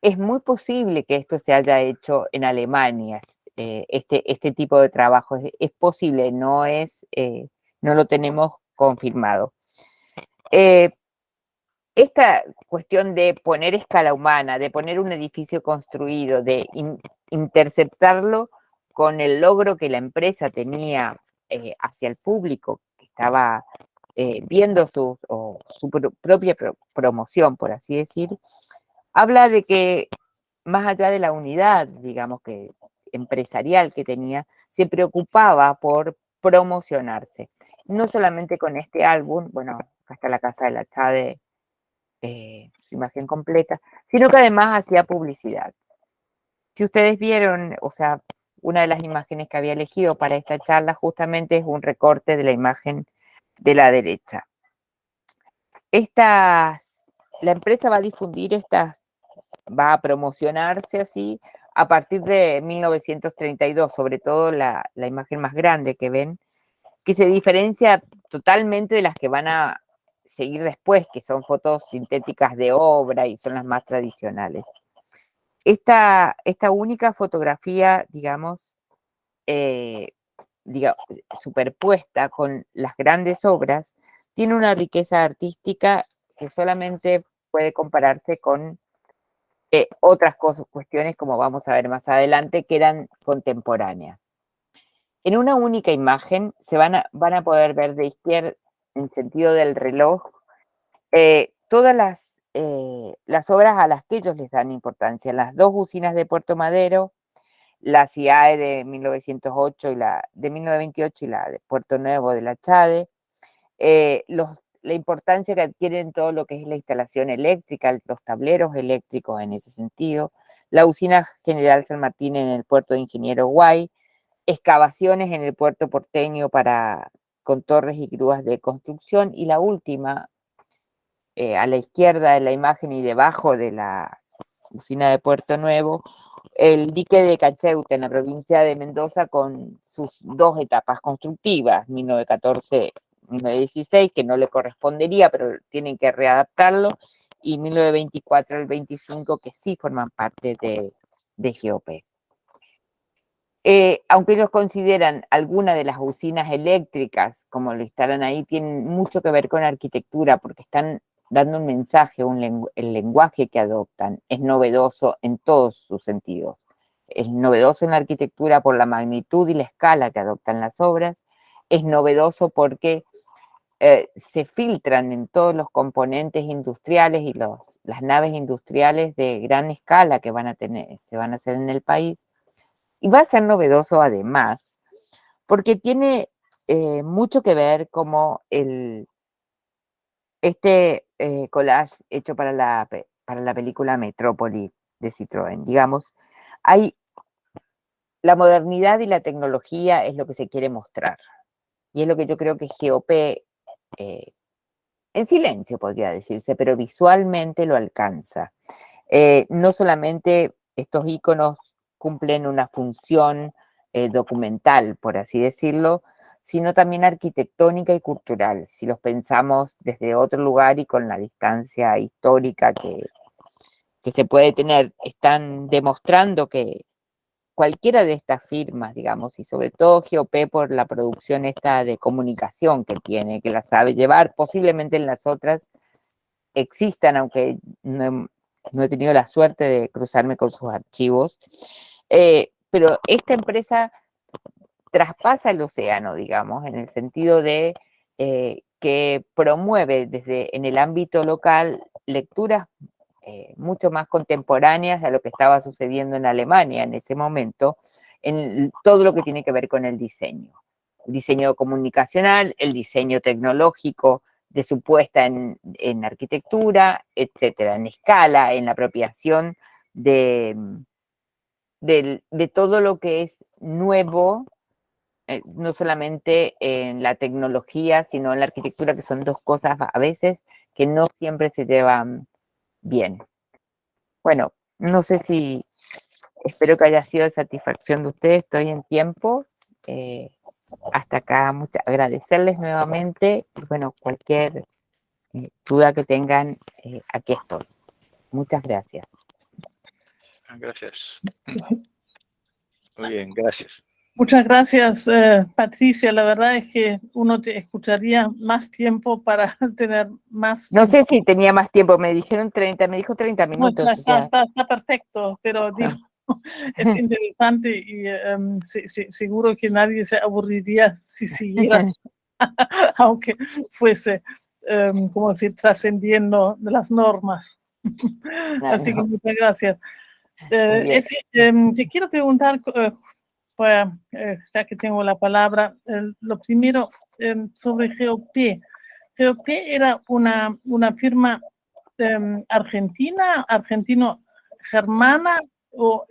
Es muy posible que esto se haya hecho en Alemania, este tipo de trabajo. Es posible, no lo tenemos confirmado. Esta cuestión de poner escala humana, de poner un edificio construido, de interceptarlo con el logro que la empresa tenía hacia el público, que estaba viendo su propia promoción, por así decir, habla de que más allá de la unidad, digamos, que empresarial que tenía, se preocupaba por promocionarse. No solamente con este álbum, bueno, acá está la casa de la CHADE, su imagen completa, sino que además hacía publicidad. Si ustedes vieron, o sea, una de las imágenes que había elegido para esta charla justamente es un recorte de la imagen de la derecha. La empresa va a difundir va a promocionarse así a partir de 1932, sobre todo la imagen más grande que ven, que se diferencia totalmente de las que van a seguir después, que son fotos sintéticas de obra y son las más tradicionales. Esta única fotografía, digamos, superpuesta con las grandes obras, tiene una riqueza artística que solamente puede compararse con otras cuestiones, como vamos a ver más adelante, que eran contemporáneas. En una única imagen van a poder ver de izquierda, en sentido del reloj, todas las obras a las que ellos les dan importancia. Las dos usinas de Puerto Madero, la CIAE de 1908 de 1928 y la de Puerto Nuevo de la CHADE, la importancia que adquieren todo lo que es la instalación eléctrica, los tableros eléctricos en ese sentido, la usina General San Martín en el puerto de Ingeniero Guay, excavaciones en el puerto porteño con torres y grúas de construcción, y la última, a la izquierda de la imagen y debajo de la usina de Puerto Nuevo, el dique de Cacheuta en la provincia de Mendoza con sus dos etapas constructivas, 1914-1916, que no le correspondería, pero tienen que readaptarlo, y 1924 al 25, que sí forman parte de GOP. Aunque ellos consideran algunas de las usinas eléctricas, como lo instalan ahí, tienen mucho que ver con arquitectura, porque están dando un mensaje, el lenguaje que adoptan es novedoso en todos sus sentidos. Es novedoso en la arquitectura por la magnitud y la escala que adoptan las obras, es novedoso porque se filtran en todos los componentes industriales y las naves industriales de gran escala que se van a hacer en el país, y va a ser novedoso además porque tiene mucho que ver como este collage hecho para la película Metrópoli de Citroën, digamos, la modernidad y la tecnología es lo que se quiere mostrar, y es lo que yo creo que GOP, en silencio podría decirse, pero visualmente lo alcanza. No solamente estos iconos cumplen una función documental, por así decirlo, sino también arquitectónica y cultural, si los pensamos desde otro lugar y con la distancia histórica que se puede tener. Están demostrando que cualquiera de estas firmas, digamos, y sobre todo GOP por la producción esta de comunicación que tiene, que la sabe llevar, posiblemente en las otras existan, aunque no he tenido la suerte de cruzarme con sus archivos, pero esta empresa traspasa el océano, digamos, en el sentido de que promueve desde en el ámbito local lecturas mucho más contemporáneas a lo que estaba sucediendo en Alemania en ese momento, en todo lo que tiene que ver con el diseño comunicacional, el diseño tecnológico de su puesta en arquitectura, etcétera, en escala, en la apropiación de todo lo que es nuevo, no solamente en la tecnología, sino en la arquitectura, que son dos cosas a veces que no siempre se llevan bien. Bueno, no sé si, espero que haya sido de satisfacción de ustedes, estoy en tiempo. Hasta acá, agradecerles nuevamente, y bueno, cualquier duda que tengan, aquí estoy. Muchas gracias. Gracias. Muy bien, gracias. Muchas gracias, Patricia. La verdad es que uno te escucharía más tiempo para tener más. No sé si tenía más tiempo, me dijo 30 minutos. No, está perfecto, pero digo, es interesante y seguro que nadie se aburriría si siguieras, aunque fuese, como decir, trascendiendo de las normas. Así que muchas gracias. Te quiero preguntar, ya que tengo la palabra, lo primero sobre GOP. GOP era una firma argentina, argentino-germana, o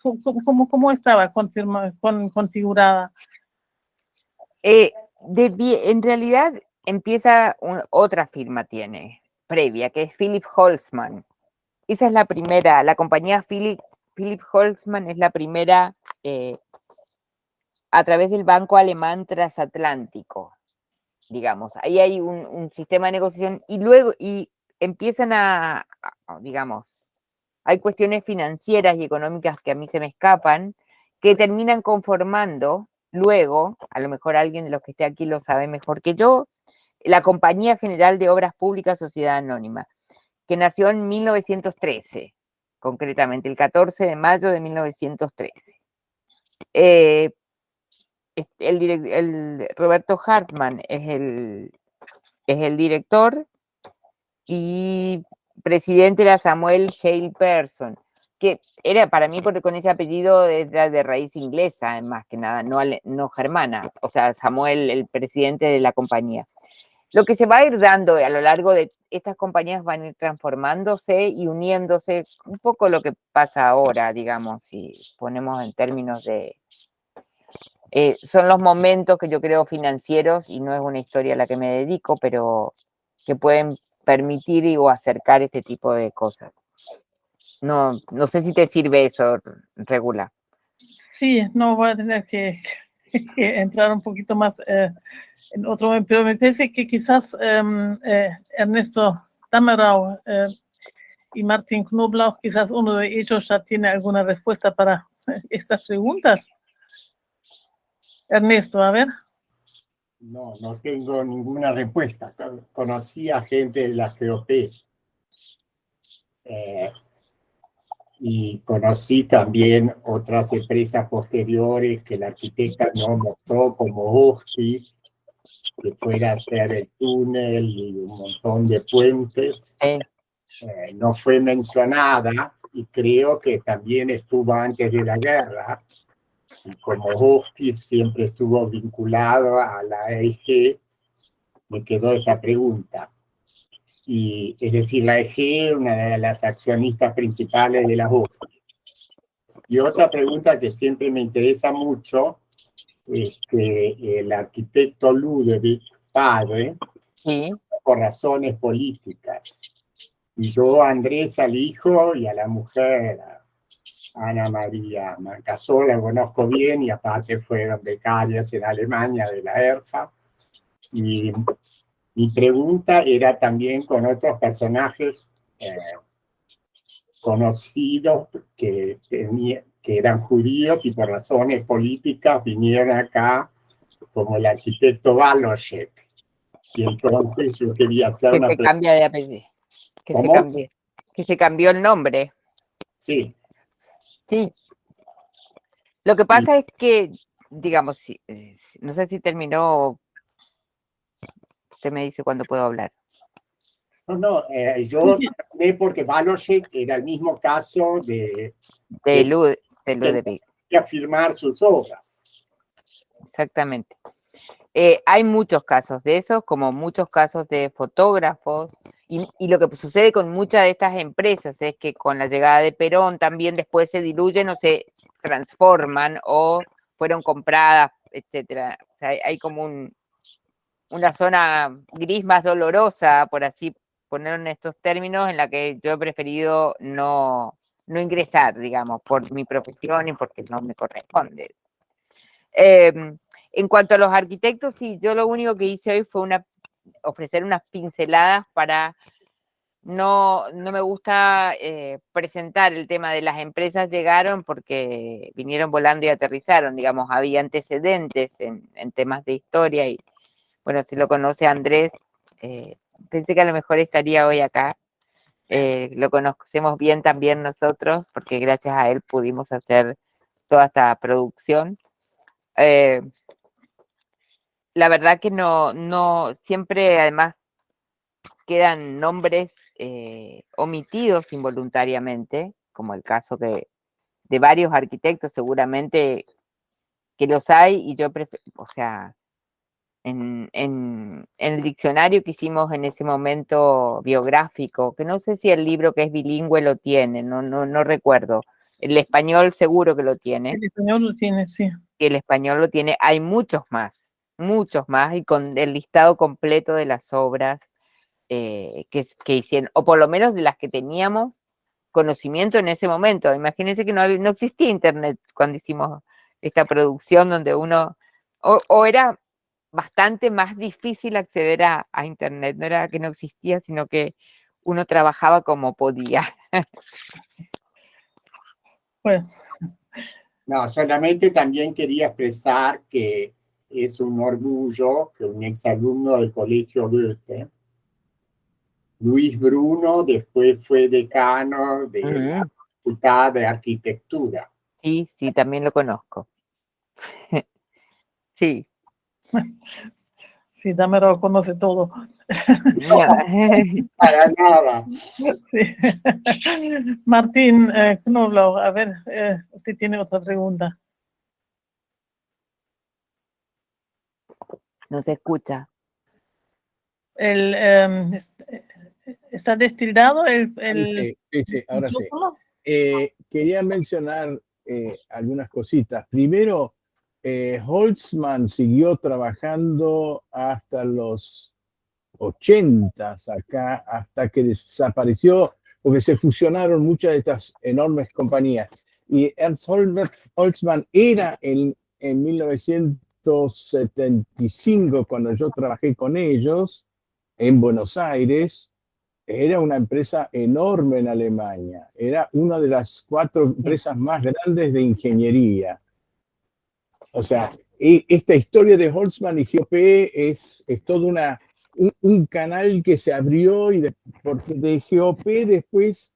¿cómo estaba configurada? En realidad empieza otra firma previa, que es Philipp Holzmann. Esa es la primera, la compañía Philipp Holzmann es la primera a través del Banco Alemán Transatlántico, digamos. Ahí hay un sistema de negociación y luego empiezan digamos, hay cuestiones financieras y económicas que a mí se me escapan, que terminan conformando luego, a lo mejor alguien de los que esté aquí lo sabe mejor que yo, la Compañía General de Obras Públicas Sociedad Anónima, que nació en 1913, concretamente el 14 de mayo de 1913. Roberto Hartmann es el director, y presidente era Samuel Hale Persson, que era para mí, porque con ese apellido era de raíz inglesa, más que nada, no germana, o sea, Samuel, el presidente de la compañía. Lo que se va a ir dando a lo largo de estas compañías, van a ir transformándose y uniéndose, un poco lo que pasa ahora, digamos, si ponemos en términos de... son los momentos que yo creo financieros, y no es una historia a la que me dedico, pero que pueden permitir o acercar este tipo de cosas. No sé si te sirve eso, Regula. Sí, no voy a tener que entrar un poquito más en otro momento, pero me parece que quizás Ernesto Damerau y Martin Knoblauch, quizás uno de ellos ya tiene alguna respuesta para estas preguntas. Ernesto, a ver. No, no tengo ninguna respuesta. Conocí a gente de la GOP y conocí también otras empresas posteriores que la arquitecta no mostró, como Hostis, que fuera a hacer el túnel y un montón de puentes. No fue mencionada y creo que también estuvo antes de la guerra. Y como Hostis siempre estuvo vinculado a la EG, me quedó esa pregunta. Y es decir, la EG, una de las accionistas principales de la Hostis. Y otra pregunta que siempre me interesa mucho es que el arquitecto Ludovic, padre, Sí. por razones políticas. Y yo a Andrés, al hijo, y a la mujer, a Ana María Mancasó, la conozco bien, y aparte fueron becarias en Alemania de la ERFA. Y mi pregunta era también con otros personajes conocidos que eran judíos y por razones políticas vinieron acá, como el arquitecto Baloshek. Y entonces yo quería hacer una pregunta. Cambia de apellido. Que se cambió el nombre. Sí. Sí. Lo que pasa es que, digamos, no sé si terminó. Usted me dice cuándo puedo hablar. No, yo terminé porque Baloshek era el mismo caso de Ludovic. De afirmar sus obras. Exactamente. Hay muchos casos de esos, como muchos casos de fotógrafos, y lo que sucede con muchas de estas empresas es que con la llegada de Perón también después se diluyen o se transforman o fueron compradas, etcétera. O sea, hay como una zona gris más dolorosa, por así ponerlo en estos términos, en la que yo he preferido no ingresar, digamos, por mi profesión y porque no me corresponde. En cuanto a los arquitectos, sí, yo lo único que hice hoy fue ofrecer unas pinceladas para no me gusta presentar el tema de las empresas llegaron porque vinieron volando y aterrizaron, digamos, había antecedentes en temas de historia y bueno, si lo conoce Andrés, pensé que a lo mejor estaría hoy acá. Lo conocemos bien también nosotros porque gracias a él pudimos hacer toda esta producción. La verdad que no siempre además quedan nombres omitidos involuntariamente, como el caso de varios arquitectos seguramente que los hay, y yo o sea, en el diccionario que hicimos en ese momento biográfico, que no sé si el libro que es bilingüe lo tiene, no recuerdo, el español seguro que lo tiene. El español lo tiene, sí. Y el español lo tiene, hay muchos más, y con el listado completo de las obras que hicieron, o por lo menos de las que teníamos conocimiento en ese momento. Imagínense que no existía internet cuando hicimos esta producción, donde uno, o era bastante más difícil acceder a internet, no era que no existía, sino que uno trabajaba como podía. Bueno. No, solamente también quería expresar que es un orgullo que un exalumno del Colegio Goethe, Luis Bruno, después fue decano de la Facultad de Arquitectura. Sí, también lo conozco. Sí. Sí, Damero conoce todo. No, para nada. Sí. Martín Knoblauch, a ver, usted tiene otra pregunta. No se escucha. ¿Está destilado el Sí, ahora sí. Quería mencionar algunas cositas. Primero, Holtzman siguió trabajando hasta los 80s acá, hasta que desapareció, porque se fusionaron muchas de estas enormes compañías. Y Ernst Holtzman era en 1975, cuando yo trabajé con ellos en Buenos Aires, era una empresa enorme en Alemania. Era una de las 4 empresas más grandes de ingeniería. O sea, esta historia de Holzman y GOP es todo un canal que se abrió porque de GOP después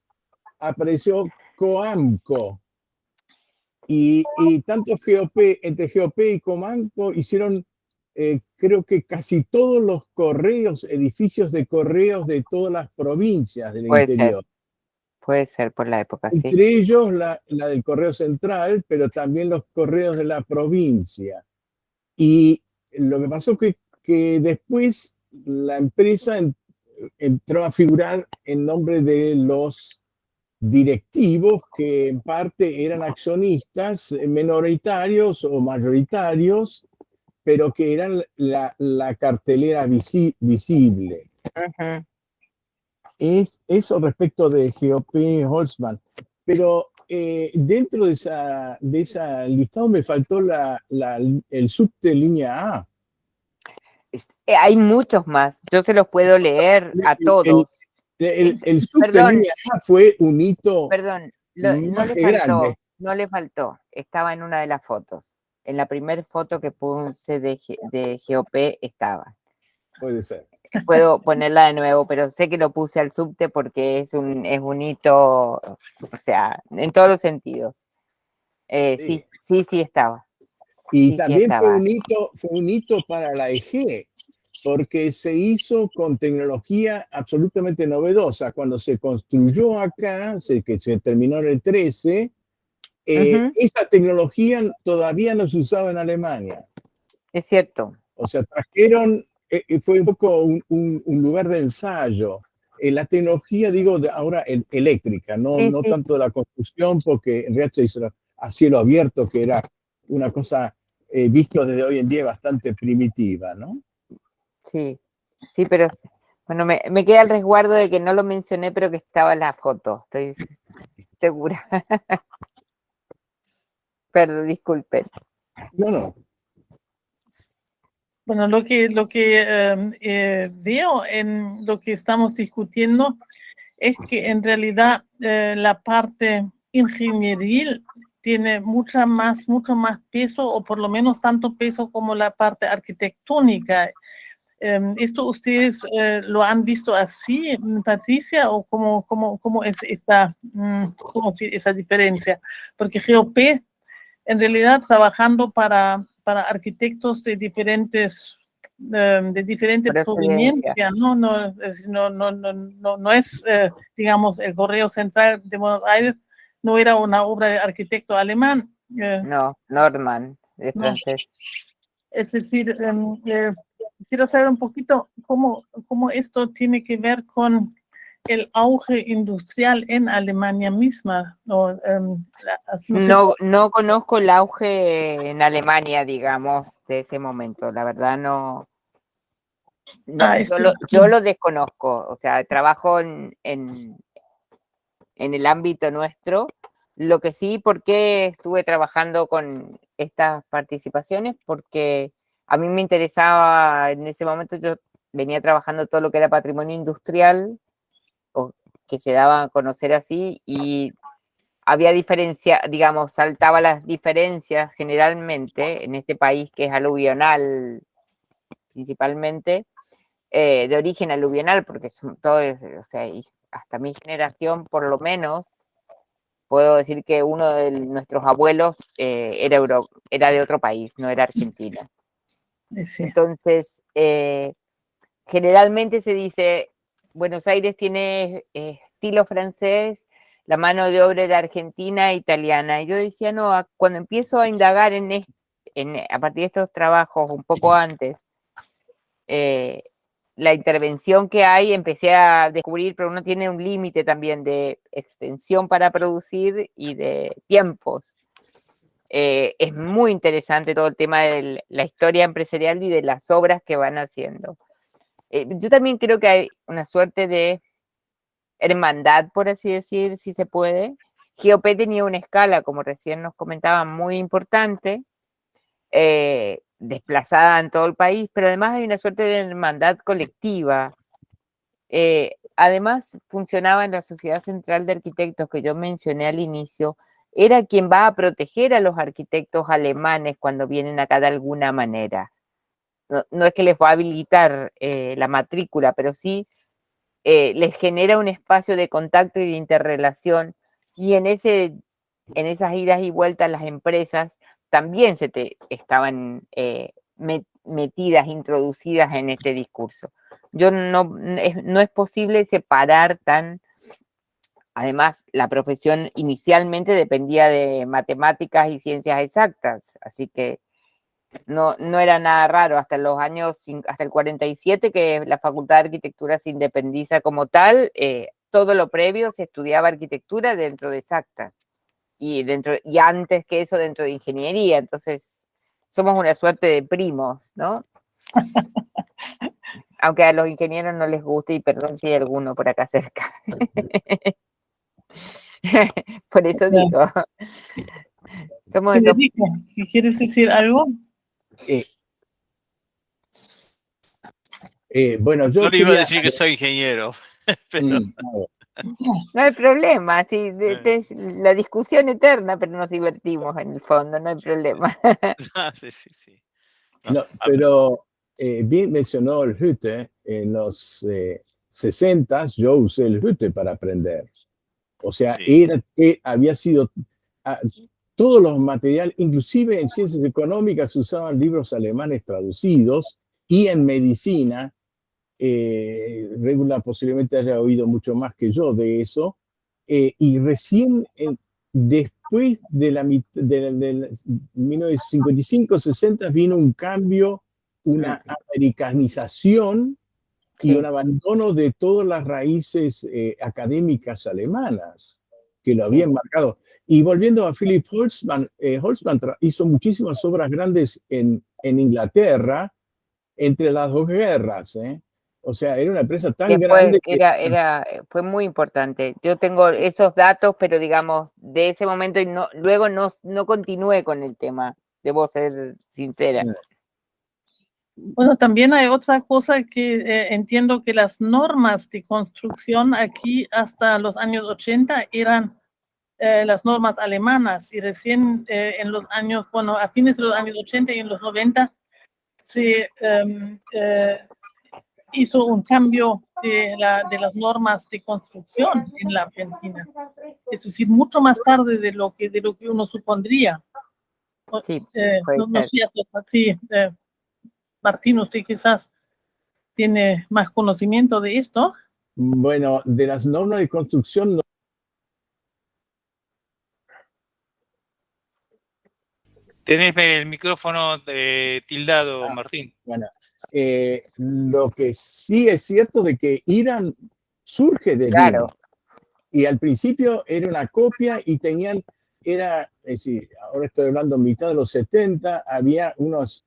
apareció Coamco. Y tanto entre GOP y Coamco hicieron, creo que casi todos los correos, edificios de correos de todas las provincias del interior. Puede ser por la época, sí. Entre ellos la del Correo Central, pero también los correos de la provincia. Y lo que pasó que después la empresa entró a figurar en nombre de los directivos que en parte eran accionistas minoritarios o mayoritarios, pero que eran la cartelera visible. Ujú. Es eso respecto de GOP Holzman. Pero dentro de esa listado me faltó el subte línea A. Hay muchos más. Yo se los puedo leer a todos. El subte Perdón. línea A fue un hito Perdón, más que grande. no le faltó. Estaba en una de las fotos. En la primera foto que puse de GOP estaba. Puede ser. Puedo ponerla de nuevo, pero sé que lo puse al subte porque es un hito, o sea, en todos los sentidos. Sí estaba. Y Sí, también estaba. fue un hito para la EG, porque se hizo con tecnología absolutamente novedosa. Cuando se construyó acá, que se terminó en el 13, esa tecnología todavía no se usaba en Alemania. Es cierto. O sea, trajeron, fue un poco un lugar de ensayo. La tecnología, digo, ahora eléctrica, no tanto de la construcción, porque en realidad se hizo a cielo abierto, que era una cosa visto desde hoy en día bastante primitiva, ¿no? Sí, pero bueno, me queda el resguardo de que no lo mencioné, pero que estaba en la foto, estoy segura. Perdón, disculpen. No. Bueno, lo que veo en lo que estamos discutiendo es que en realidad la parte ingenieril tiene mucho más peso, o por lo menos tanto peso como la parte arquitectónica. ¿Esto ustedes lo han visto así, Patricia, o cómo es esa diferencia? Porque GOP, en realidad, trabajando para arquitectos de diferentes proveniencias, no es, digamos, el Correo Central de Buenos Aires no era una obra de arquitecto alemán. No, Norman, de francés. Es decir, quisiera saber un poquito cómo esto tiene que ver con el auge industrial en Alemania misma. No conozco el auge en Alemania, digamos, de ese momento. La verdad no. Yo lo desconozco. O sea, trabajo en el ámbito nuestro. Lo que sí, porque estuve trabajando con estas participaciones, porque a mí me interesaba, en ese momento yo venía trabajando todo lo que era patrimonio industrial, o que se daba a conocer así, y había diferencia, digamos, saltaba las diferencias generalmente en este país que es aluvional principalmente, de origen aluvional, porque son todos, o sea, y hasta mi generación por lo menos, puedo decir que uno de nuestros abuelos era de otro país, no era Argentina. Sí. Entonces, generalmente se dice, Buenos Aires tiene estilo francés, la mano de obra era argentina e italiana. Y yo decía, no, cuando empiezo a indagar a partir de estos trabajos, un poco antes, la intervención que hay, empecé a descubrir, pero uno tiene un límite también de extensión para producir y de tiempos. Es muy interesante todo el tema de la historia empresarial y de las obras que van haciendo. Yo también creo que hay una suerte de hermandad, por así decir, si se puede. GOP tenía una escala, como recién nos comentaban, muy importante, desplazada en todo el país, pero además hay una suerte de hermandad colectiva. Además, funcionaba en la Sociedad Central de Arquitectos que yo mencioné al inicio, era quien va a proteger a los arquitectos alemanes cuando vienen acá de alguna manera. No es que les va a habilitar la matrícula, pero sí les genera un espacio de contacto y de interrelación, y en esas idas y vueltas las empresas también estaban metidas, introducidas en este discurso. No es posible separar además la profesión inicialmente dependía de matemáticas y ciencias exactas, así que no era nada raro hasta el 47, que la Facultad de Arquitectura se independiza como tal. Todo lo previo se estudiaba arquitectura dentro de exactas y antes que eso dentro de ingeniería. Entonces somos una suerte de primos, ¿no? Aunque a los ingenieros no les guste, y perdón si hay alguno por acá cerca. Por eso digo. Somos esos. Federico, ¿quieres decir algo? Bueno, Yo yo le iba a quería... decir que soy ingeniero, pero No hay problema, sí, es la discusión eterna, pero nos divertimos en el fondo, no hay problema. sí. No, pero bien mencionó el Hütte, en los 60 yo usé el Hütte para aprender. O sea, Sí. había sido, todos los materiales, inclusive en ciencias económicas se usaban libros alemanes traducidos, y en medicina, Regula posiblemente haya oído mucho más que yo de eso, y recién después de del 1955-60 vino un cambio, una americanización y un abandono de todas las raíces académicas alemanas que lo habían marcado. Y volviendo a Philip Holtzmann, Holtzmann hizo muchísimas obras grandes en Inglaterra entre las dos guerras. O sea, era una empresa tan grande que... Fue muy importante. Yo tengo esos datos, pero digamos, de ese momento y luego no continué con el tema, debo ser sincera. Bueno, también hay otra cosa que entiendo, que las normas de construcción aquí hasta los años 80 eran las normas alemanas, y recién en los años, bueno, a fines de los años 80 y en los 90 se hizo un cambio de las normas de construcción en la Argentina. Es decir, mucho más tarde de lo que uno supondría. Sí, Martín, usted quizás tiene más conocimiento de esto. Bueno, de las normas de construcción... Tenés el micrófono tildado, Martín. Bueno, lo que sí es cierto de que Irán surge de claro. DIN, y al principio era una copia y es decir, ahora estoy hablando mitad de los 70, había unos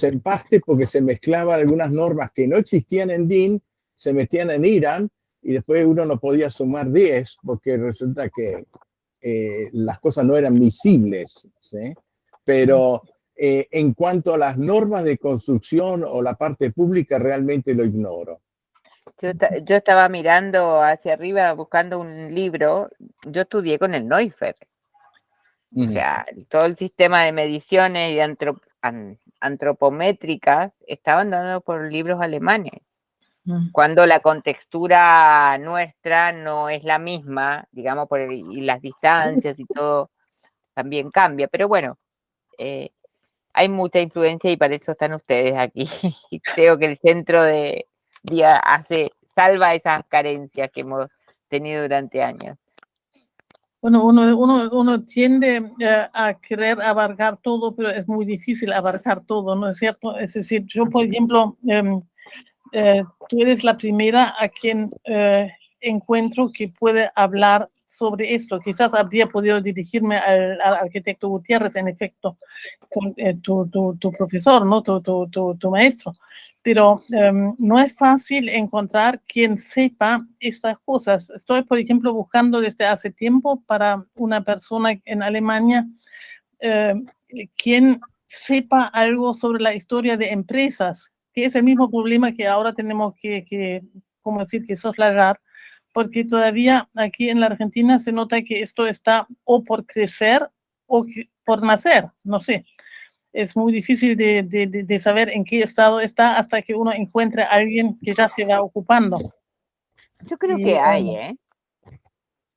empastes porque se mezclaban algunas normas que no existían en DIN, se metían en Irán, y después uno no podía sumar 10 porque resulta que las cosas no eran misibles, ¿sí? Pero en cuanto a las normas de construcción o la parte pública, realmente lo ignoro. Yo estaba mirando hacia arriba buscando un libro. Yo estudié con el Neufeld. O sea, todo el sistema de mediciones y antropométricas estaban dando por libros alemanes. Cuando la contextura nuestra no es la misma, digamos, y las distancias y todo también cambia. Pero bueno, hay mucha influencia y para eso están ustedes aquí. Y creo que el centro de día salva esas carencias que hemos tenido durante años. Bueno, uno tiende a querer abarcar todo, pero es muy difícil abarcar todo, ¿no es cierto? Es decir, yo, por ejemplo, tú eres la primera a quien encuentro que puede hablar sobre esto. Quizás habría podido dirigirme al arquitecto Gutiérrez, en efecto, con, tu profesor, ¿no? Tu maestro. Pero no es fácil encontrar quien sepa estas cosas. Estoy, por ejemplo, buscando desde hace tiempo para una persona en Alemania quien sepa algo sobre la historia de empresas, que es el mismo problema que ahora tenemos que ¿cómo decir?, que soslayar, porque todavía aquí en la Argentina se nota que esto está o por crecer o por nacer, no sé. Es muy difícil de saber en qué estado está hasta que uno encuentre a alguien que ya se va ocupando. Yo creo Y, que hay,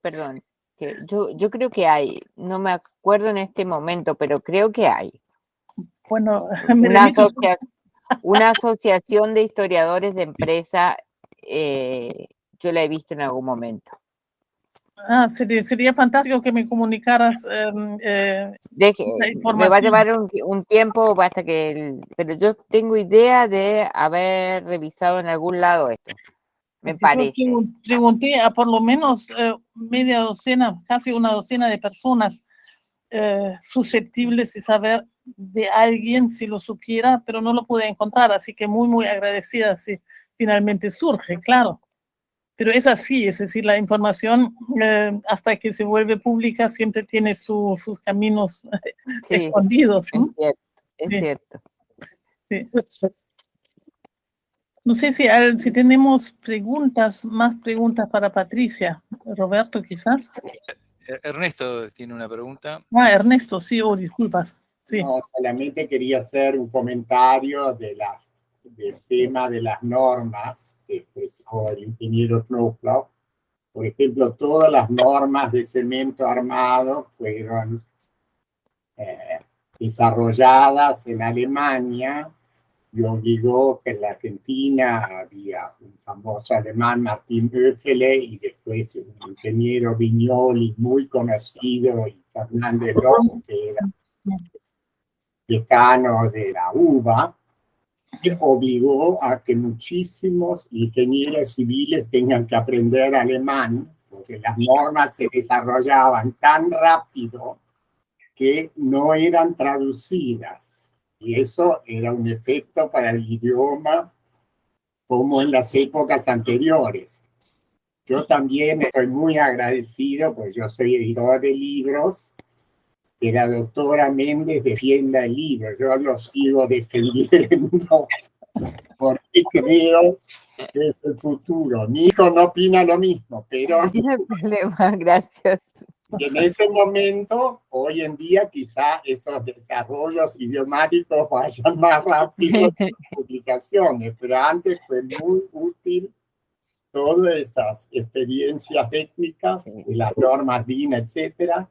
perdón, que yo creo que hay, no me acuerdo en este momento, pero creo que hay. bueno, me remito. Una asociación de historiadores de empresa, yo la he visto en algún momento. Sería fantástico que me comunicaras esa Me va a información. llevar un tiempo hasta que... pero yo tengo idea de haber revisado en algún lado esto. Me parece. Yo pregunté a por lo menos media docena, casi una docena de personas susceptibles de saber de alguien si lo supiera, pero no lo pude encontrar, así que muy, muy agradecida si finalmente surge, claro. Pero es así, es decir, la información hasta que se vuelve pública siempre tiene sus caminos escondidos, ¿no? Es cierto. Sí. No sé si tenemos más preguntas para Patricia. Roberto, quizás. Ernesto tiene una pregunta. Ernesto, sí, disculpas. Sí. No, solamente quería hacer un comentario del tema de las normas que expresó el ingeniero Knoblauch. Por ejemplo, todas las normas de cemento armado fueron desarrolladas en Alemania y obligó que en la Argentina había un famoso alemán, Martin Oefele, y después un ingeniero Vignoli muy conocido, y Fernández López, que era decano de la UBA, que obligó a que muchísimos ingenieros civiles tengan que aprender alemán, porque las normas se desarrollaban tan rápido que no eran traducidas. Y eso era un efecto para el idioma como en las épocas anteriores. Yo también estoy muy agradecido, pues yo soy editor de libros, que la doctora Méndez defienda el libro. Yo lo sigo defendiendo porque creo que es el futuro. Mi hijo no opina lo mismo, pero no hay problema, gracias. en ese momento, hoy en día, quizá esos desarrollos idiomáticos vayan más rápido en las publicaciones, pero antes fue muy útil todas esas experiencias técnicas de las normas DIN, etcétera,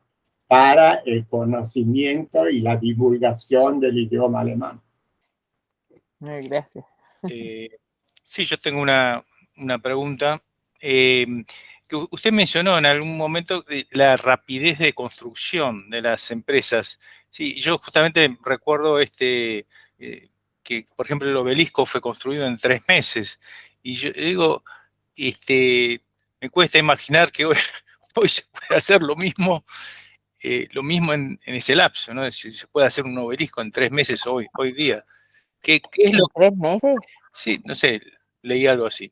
para el conocimiento y la divulgación del idioma alemán. Gracias. Sí, yo tengo una pregunta. Que usted mencionó en algún momento la rapidez de construcción de las empresas. Sí, yo justamente recuerdo que, por ejemplo, el obelisco fue construido en 3 meses. Y yo digo, me cuesta imaginar que hoy, hoy se puede hacer lo mismo en ese lapso, ¿no? Si se puede hacer un obelisco en 3 meses hoy día. ¿Qué es lo que... ¿3 meses? Sí, no sé, leí algo así.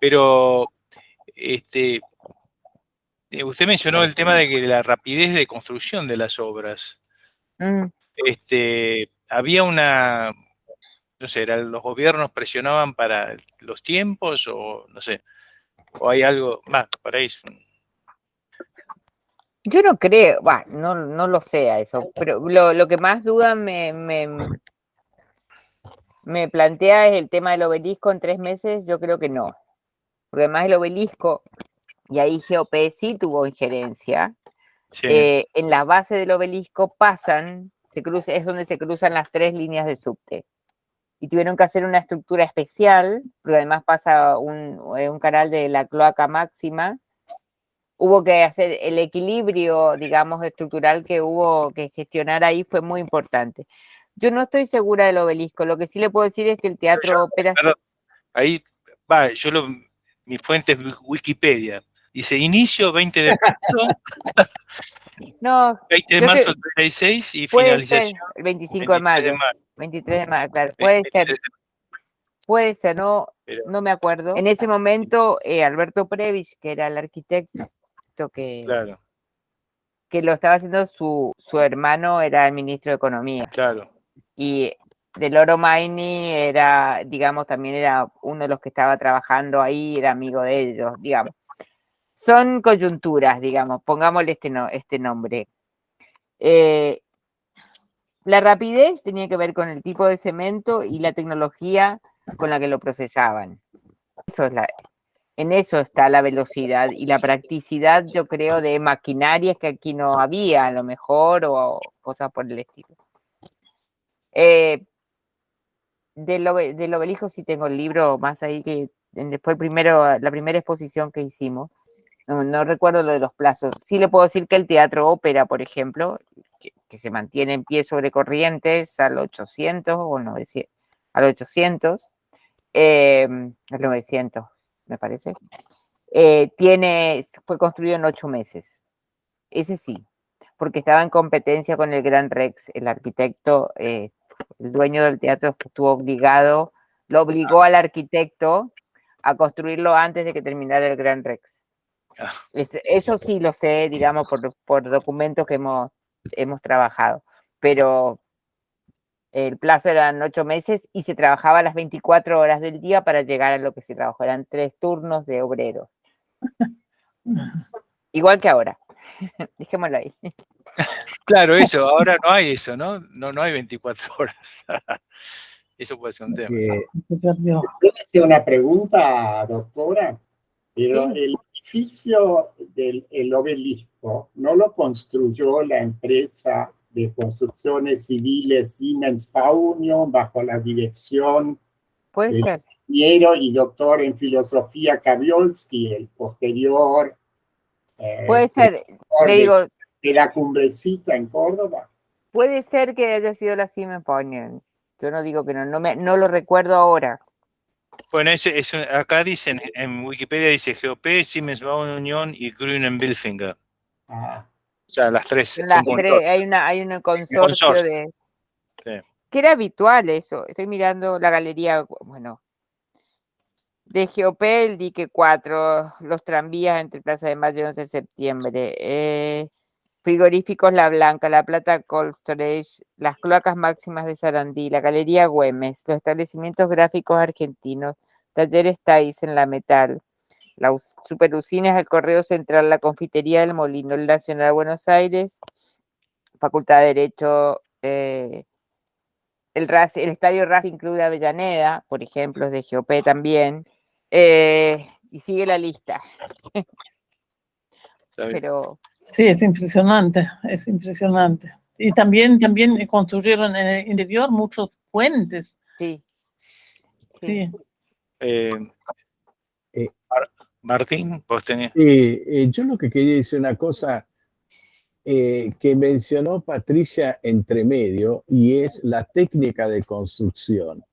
Pero usted mencionó el tema de que la rapidez de construcción de las obras. Había no sé, los gobiernos presionaban para los tiempos o no sé, o hay algo más para eso. Yo no creo, no lo sé a eso, pero lo que más duda me plantea es el tema del obelisco en 3 meses. Yo creo que no, porque además el obelisco, y ahí GOP sí tuvo injerencia, Sí. en la base del obelisco es donde se cruzan las 3 líneas de subte, y tuvieron que hacer una estructura especial, porque además pasa un canal de la cloaca máxima. Hubo que hacer el equilibrio, digamos, estructural que hubo que gestionar ahí, fue muy importante. Yo no estoy segura del obelisco, lo que sí le puedo decir es que el Teatro Ópera... Ahí, mi fuente es Wikipedia. Dice, inicio 20 de marzo, No, 20 de marzo del 36 y finalización el 25 de mayo. 23 de mayo, claro. Puede ser, no me acuerdo. En ese momento, Alberto Prebisch, que era el arquitecto claro, que lo estaba haciendo su hermano, era el ministro de Economía. Claro. Y Del Oro Maini era, digamos, también era uno de los que estaba trabajando ahí, era amigo de ellos, digamos. son coyunturas, digamos, pongámosle este nombre. La rapidez tenía que ver con el tipo de cemento y la tecnología con la que lo procesaban. En eso está la velocidad y la practicidad, yo creo, de maquinarias que aquí no había, a lo mejor, o cosas por el estilo. Del obelisco sí tengo el libro más ahí, que fue la primera exposición que hicimos. No recuerdo lo de los plazos. Sí le puedo decir que el teatro ópera, por ejemplo, que se mantiene en pie sobre corrientes al 800 o 900, al 800, al 900, me parece. Fue construido en 8 meses. Ese sí, porque estaba en competencia con el Gran Rex. El arquitecto, el dueño del teatro, lo obligó al arquitecto a construirlo antes de que terminara el Gran Rex. Eso sí lo sé, digamos, por documentos que hemos trabajado, pero el plazo eran 8 meses y se trabajaba las 24 horas del día para llegar a lo que se trabajó. Eran 3 turnos de obreros. Igual que ahora. Dejémoslo ahí. Claro, eso, ahora no hay eso, ¿no? No hay 24 horas. Eso puede ser un tema. Se perdió. ¿Puedo hacer una pregunta, doctora? Pero Sí. el edificio del obelisco no lo construyó la empresa de construcciones civiles Siemens Paunion bajo la dirección Puede del ser. ingeniero y doctor en filosofía Kaviolski, el posterior Puede ser. Le digo, de la Cumbrecita en Córdoba. puede ser que haya sido la Siemens Paunion. Yo no digo que no lo recuerdo ahora. Bueno, acá dicen, en Wikipedia dice GOP, Siemens Union y Grünen Bilfinger. Ah, O sea, las tres. Las fue un tres, hay un consorcio consorcio. de... Sí. Que era habitual eso. Estoy mirando la galería, bueno, de GOP, el dique 4, los tranvías entre Plaza de Mayo y 11 de septiembre, frigoríficos La Blanca, La Plata Cold Storage, las cloacas máximas de Sarandí, la Galería Güemes, los establecimientos gráficos argentinos, talleres Tyson, La Metal, las superusinas del Correo Central, la Confitería del Molino, el Nacional de Buenos Aires, Facultad de Derecho, el Estadio Racing Club de Avellaneda, por ejemplo, es de GOP también, y sigue la lista. Pero sí, es impresionante, es impresionante. Y también construyeron en el interior muchos puentes. sí. Sí. Martín, vos tenés. Yo lo que quería decir una cosa que mencionó Patricia entre medio, y es la técnica de construcción.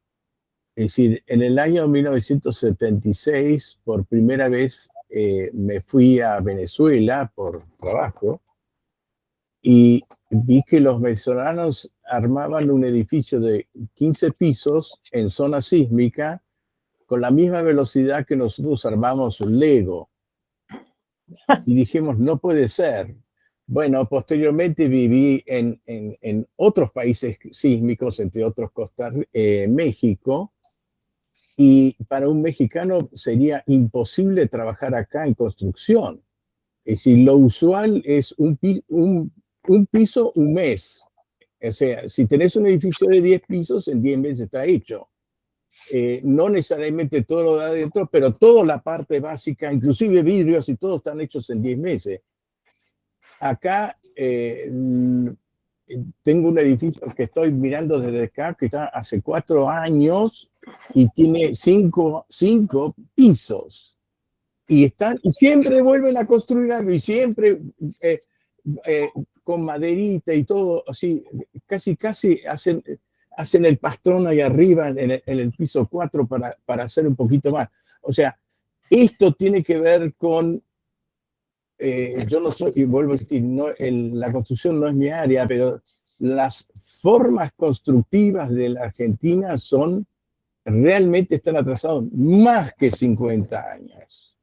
Es decir, en el año 1976, por primera vez, me fui a Venezuela por trabajo y vi que los venezolanos armaban un edificio de 15 pisos en zona sísmica con la misma velocidad que nosotros armamos un Lego. Y dijimos, no puede ser. Bueno, posteriormente viví en otros países sísmicos, entre otros México, y para un mexicano sería imposible trabajar acá en construcción. Es decir, lo usual es un piso, un mes. O sea, si tenés un edificio de 10 pisos, en 10 meses está hecho. No necesariamente todo lo de adentro, pero toda la parte básica, inclusive vidrios y todo, están hechos en 10 meses. Acá tengo un edificio que estoy mirando desde acá, que está hace 4 años y tiene 5 pisos. Y siempre vuelven a construir algo y siempre con maderita y todo, así, casi hacen el pastrón ahí arriba en el piso 4 para hacer un poquito más. O sea, esto tiene que ver con, yo no soy, y vuelvo a decir, la construcción no es mi área, pero las formas constructivas de la Argentina realmente están atrasados más que 50 años.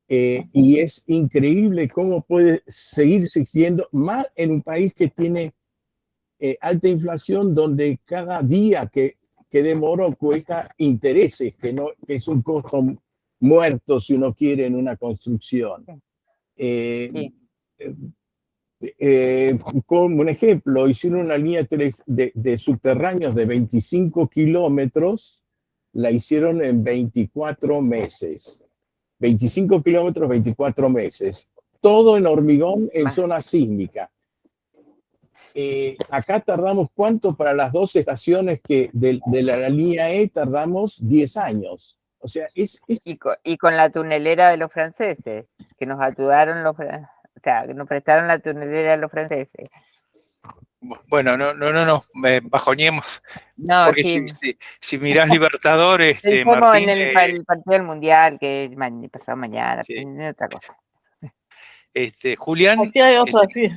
Y es increíble cómo puede seguir existiendo, más en un país que tiene alta inflación, donde cada día que demoró cuesta intereses, que es un costo muerto, si uno quiere, en una construcción. Sí. Como un ejemplo, hicieron una línea de subterráneos de 25 kilómetros, la hicieron en 24 meses. 25 kilómetros, 24 meses. Todo en hormigón en zona sísmica. Acá tardamos, ¿cuánto para las 2 estaciones que de la línea E? Tardamos 10 años. O sea, Y con la tunelera de los franceses, que nos ayudaron o sea, que nos prestaron la tunelera de los franceses. Bueno, no, bajoneemos, No, porque sí. si mirás Libertadores, Pensemos Martín... en el partido del Mundial, que es pasado mañana, Sí. en otra cosa. Julián... Aquí hay otro así.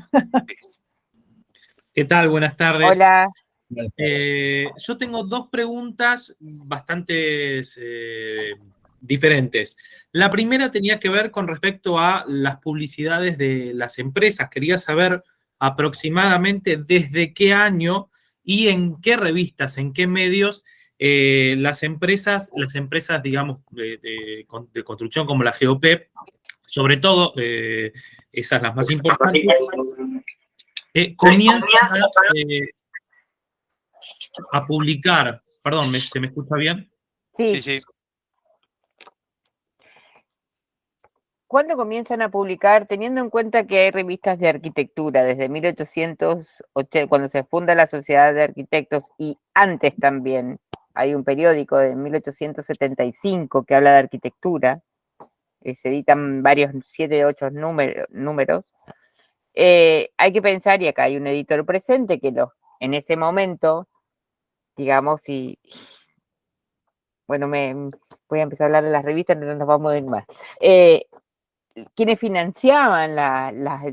¿Qué tal? Buenas tardes. Hola. Yo tengo 2 preguntas bastante diferentes. La primera tenía que ver con respecto a las publicidades de las empresas. Quería saber aproximadamente desde qué año y en qué revistas, en qué medios las empresas, digamos, de construcción como la GOP, sobre todo esas las más importantes, comienzan a publicar. Perdón, ¿se me escucha bien? Sí. Sí. ¿Cuándo comienzan a publicar, teniendo en cuenta que hay revistas de arquitectura desde 1880, cuando se funda la Sociedad de Arquitectos, y antes también hay un periódico de 1875 que habla de arquitectura, se editan varios, 7, 8 números, hay que pensar, y acá hay un editor presente, que en ese momento, digamos, bueno, voy a empezar a hablar de las revistas, no nos vamos a ir más. Quienes financiaban las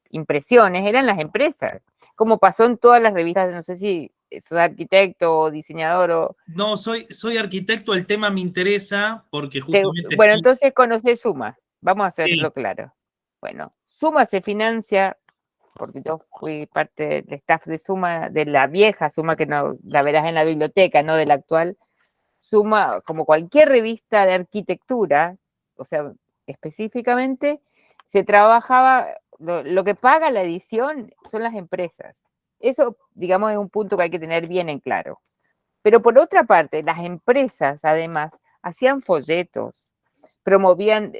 impresiones eran las empresas, como pasó en todas las revistas. No sé si sos arquitecto o diseñador o... No, soy arquitecto, el tema me interesa porque justamente... Bueno, entonces conoces Suma, vamos a hacerlo claro. Bueno, Suma se financia, porque yo fui parte del staff de Suma, de la vieja Suma, que no la verás en la biblioteca, no de la actual. Suma, como cualquier revista de arquitectura, o sea, específicamente, se trabajaba, lo que paga la edición son las empresas. Eso, digamos, es un punto que hay que tener bien en claro. Pero por otra parte, las empresas, además, hacían folletos, promovían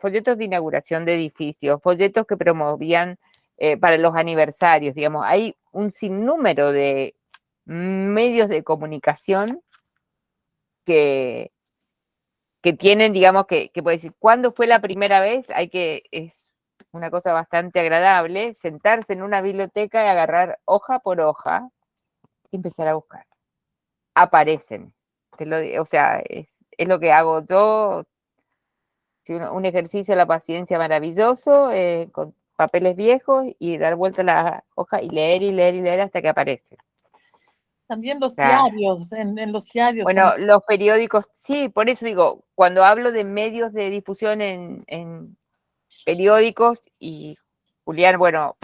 folletos de inauguración de edificios, folletos que promovían para los aniversarios, digamos. Hay un sinnúmero de medios de comunicación que tienen, digamos, que puede decir, ¿cuándo fue la primera vez? Es una cosa bastante agradable, sentarse en una biblioteca y agarrar hoja por hoja y empezar a buscar. Aparecen. O sea, es lo que hago yo. Un ejercicio de la paciencia maravilloso, con papeles viejos y dar vuelta a la hoja y leer hasta que aparece. También los diarios, en los diarios. Bueno, también. los periódicos, sí, por eso digo, cuando hablo de medios de difusión en periódicos, y Julián, bueno,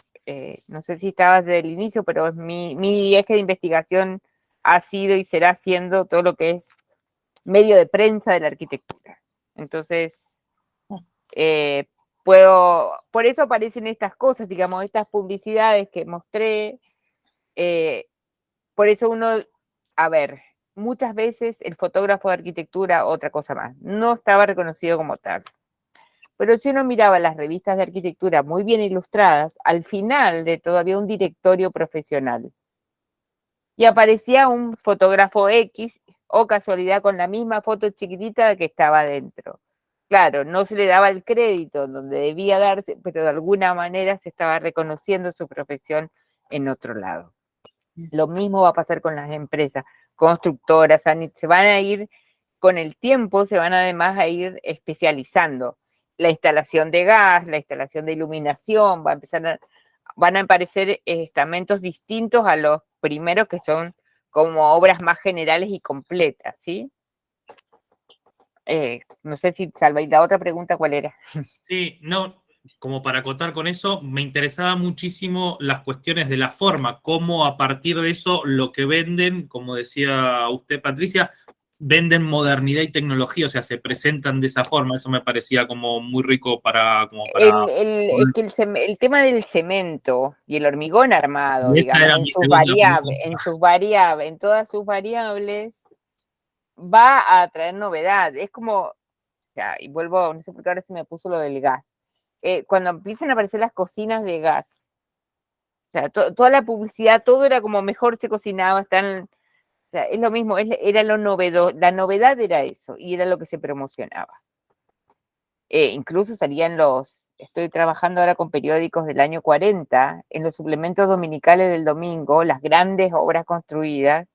no sé si estabas desde el inicio, pero mi eje de investigación ha sido y será siendo todo lo que es medio de prensa de la arquitectura. Entonces, por eso aparecen estas cosas, digamos, estas publicidades que mostré. Por eso muchas veces el fotógrafo de arquitectura, otra cosa más, no estaba reconocido como tal. Pero si uno miraba las revistas de arquitectura muy bien ilustradas, al final de todo había un directorio profesional. Y aparecía un fotógrafo X, o casualidad con la misma foto chiquitita que estaba adentro. Claro, no se le daba el crédito donde debía darse, pero de alguna manera se estaba reconociendo su profesión en otro lado. Lo mismo va a pasar con las empresas constructoras, se van a ir, con el tiempo, se van además a ir especializando. La instalación de gas, la instalación de iluminación, van a aparecer estamentos distintos a los primeros, que son como obras más generales y completas, ¿sí? No sé si Salva, y la otra pregunta, ¿cuál era? Sí, no, como para acotar con eso, me interesaba muchísimo las cuestiones de la forma, cómo a partir de eso lo que venden, como decía usted, Patricia, venden modernidad y tecnología, o sea, se presentan de esa forma. Eso me parecía como muy rico para... Es que el tema del cemento y el hormigón armado, Y esta digamos, era en mi sus segunda variables, en todas sus variables, va a traer novedad. Es como, o sea, y vuelvo, no sé por qué ahora se me puso lo del gas. Cuando empiezan a aparecer las cocinas de gas, o sea, toda la publicidad, todo era como mejor se cocinaba, o sea, es lo mismo, era lo novedoso, la novedad era eso, y era lo que se promocionaba. Incluso salían estoy trabajando ahora con periódicos del año 40, en los suplementos dominicales del domingo, las grandes obras construidas,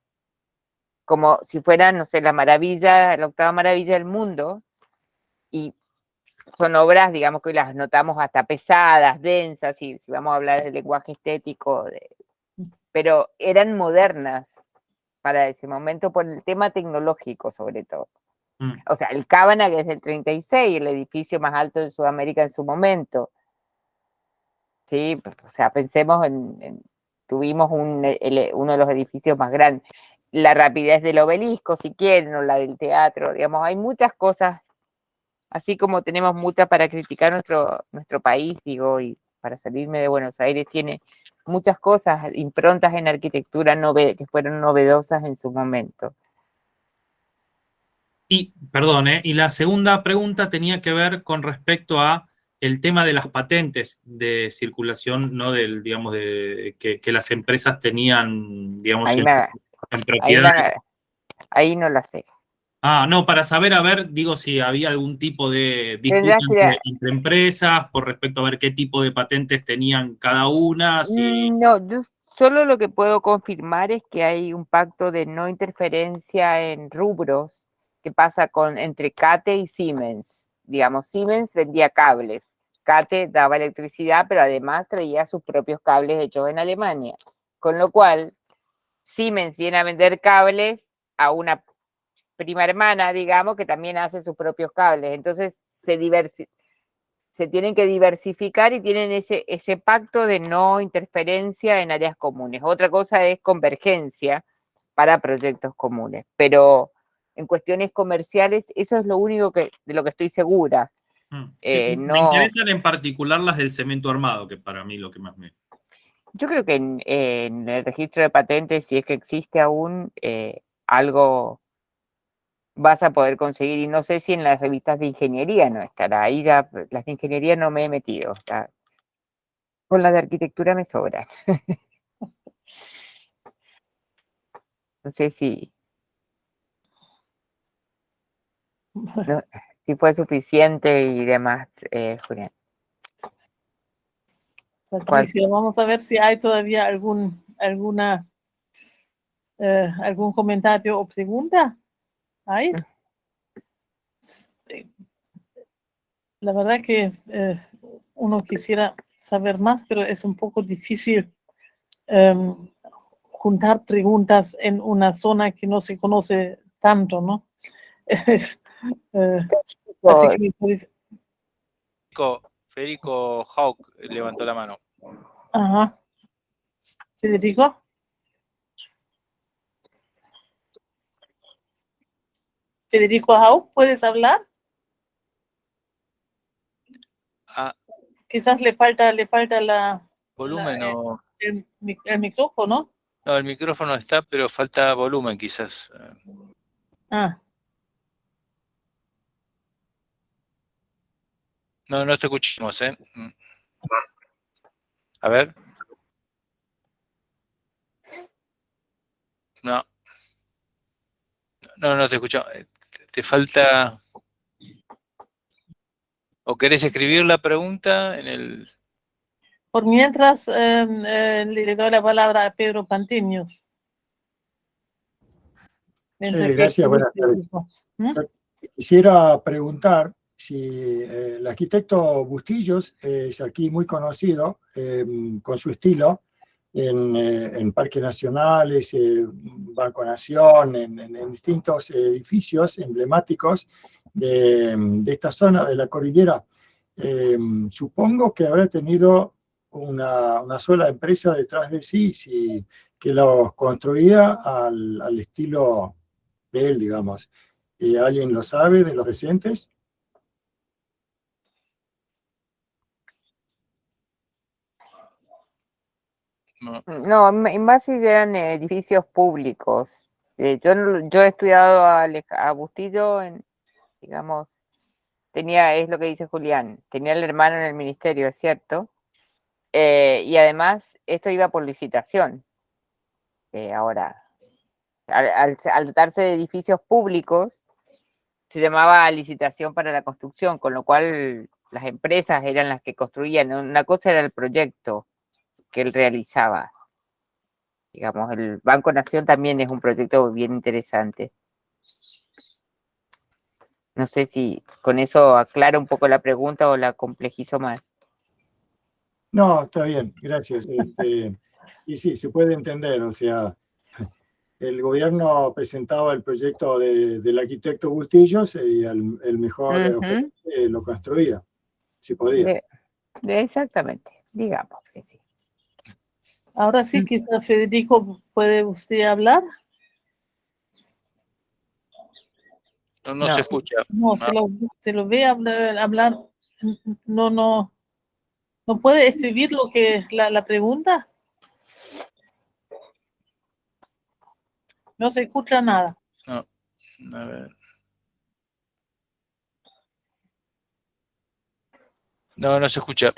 como si fueran, no sé, la octava maravilla del mundo, y son obras, digamos, que las notamos hasta pesadas, densas, si vamos a hablar del lenguaje estético, pero eran modernas para ese momento por el tema tecnológico, sobre todo. O sea, el Cábana, que es del 36, el edificio más alto de Sudamérica en su momento. Sí, o sea, pensemos tuvimos uno de los edificios más grandes. La rapidez del Obelisco, si quieren, o la del teatro, digamos, hay muchas cosas, así como tenemos muchas para criticar nuestro país, digo, y para salirme de Buenos Aires, tiene muchas cosas, improntas en arquitectura que fueron novedosas en su momento. Y, perdón, y la segunda pregunta tenía que ver con respecto a el tema de las patentes de circulación, ¿no? Digamos, que las empresas tenían, digamos, en propiedad. Ahí no la sé. Ah, no, para saber, a ver, digo, si había algún tipo de disputa entre empresas por respecto a ver qué tipo de patentes tenían cada una. No, yo solo lo que puedo confirmar es que hay un pacto de no interferencia en rubros que pasa entre CATE y Siemens. Digamos, Siemens vendía cables, CATE daba electricidad, pero además traía sus propios cables hechos en Alemania. Con lo cual, Siemens viene a vender cables a una prima hermana, digamos, que también hace sus propios cables. Entonces, se tienen que diversificar y tienen ese pacto de no interferencia en áreas comunes. Otra cosa es convergencia para proyectos comunes, pero en cuestiones comerciales eso es lo único de lo que estoy segura. Sí, me interesan en particular las del cemento armado, que para mí lo que más me... Yo creo que en el registro de patentes, si es que existe aún, algo vas a poder conseguir, y no sé si en las revistas de ingeniería no estará, ahí ya las de ingeniería no me he metido, con las de arquitectura me sobra. No sé si fue suficiente y demás, Julián. Patricia, vamos a ver si hay todavía algún comentario o pregunta. ¿Hay? La verdad que uno quisiera saber más, pero es un poco difícil juntar preguntas en una zona que no se conoce tanto, ¿no? Así que Federico Hauck levantó la mano. Ajá. Federico. Federico Hauck, ¿puedes hablar? Quizás le falta volumen o el micrófono. No, el micrófono está, pero falta volumen quizás. No te escuchamos, ¿eh? A ver. No te escuchamos. Te falta... ¿O querés escribir la pregunta en el...? Por mientras, le doy la palabra a Pedro Pantiños. Gracias, buenas tardes. Quisiera preguntar si el arquitecto Bustillos es aquí muy conocido con su estilo en parques nacionales, Banco Nación, en distintos edificios emblemáticos de esta zona de la cordillera. Supongo que habrá tenido una sola empresa detrás de sí, que los construía al estilo de él, digamos. ¿Y alguien lo sabe de los presentes? No. No, en base eran edificios públicos. Yo he estudiado a Bustillo, digamos, es lo que dice Julián, tenía el hermano en el ministerio, es cierto, y además esto iba por licitación. Ahora, al tratarse de edificios públicos, se llamaba licitación para la construcción, con lo cual las empresas eran las que construían. Una cosa era el proyecto que él realizaba. Digamos, el Banco Nación también es un proyecto bien interesante. No sé si con eso aclara un poco la pregunta o la complejizo más. No, está bien, gracias. Y sí, se puede entender, o sea, el gobierno presentaba el proyecto del arquitecto Bustillos y el mejor oferente lo construía, si podía. Exactamente, digamos que sí. Ahora sí, quizás Federico, ¿puede usted hablar? No se escucha. No, se lo ve hablar. No puede escribir lo que es la pregunta. No se escucha nada. No, a ver. No se escucha.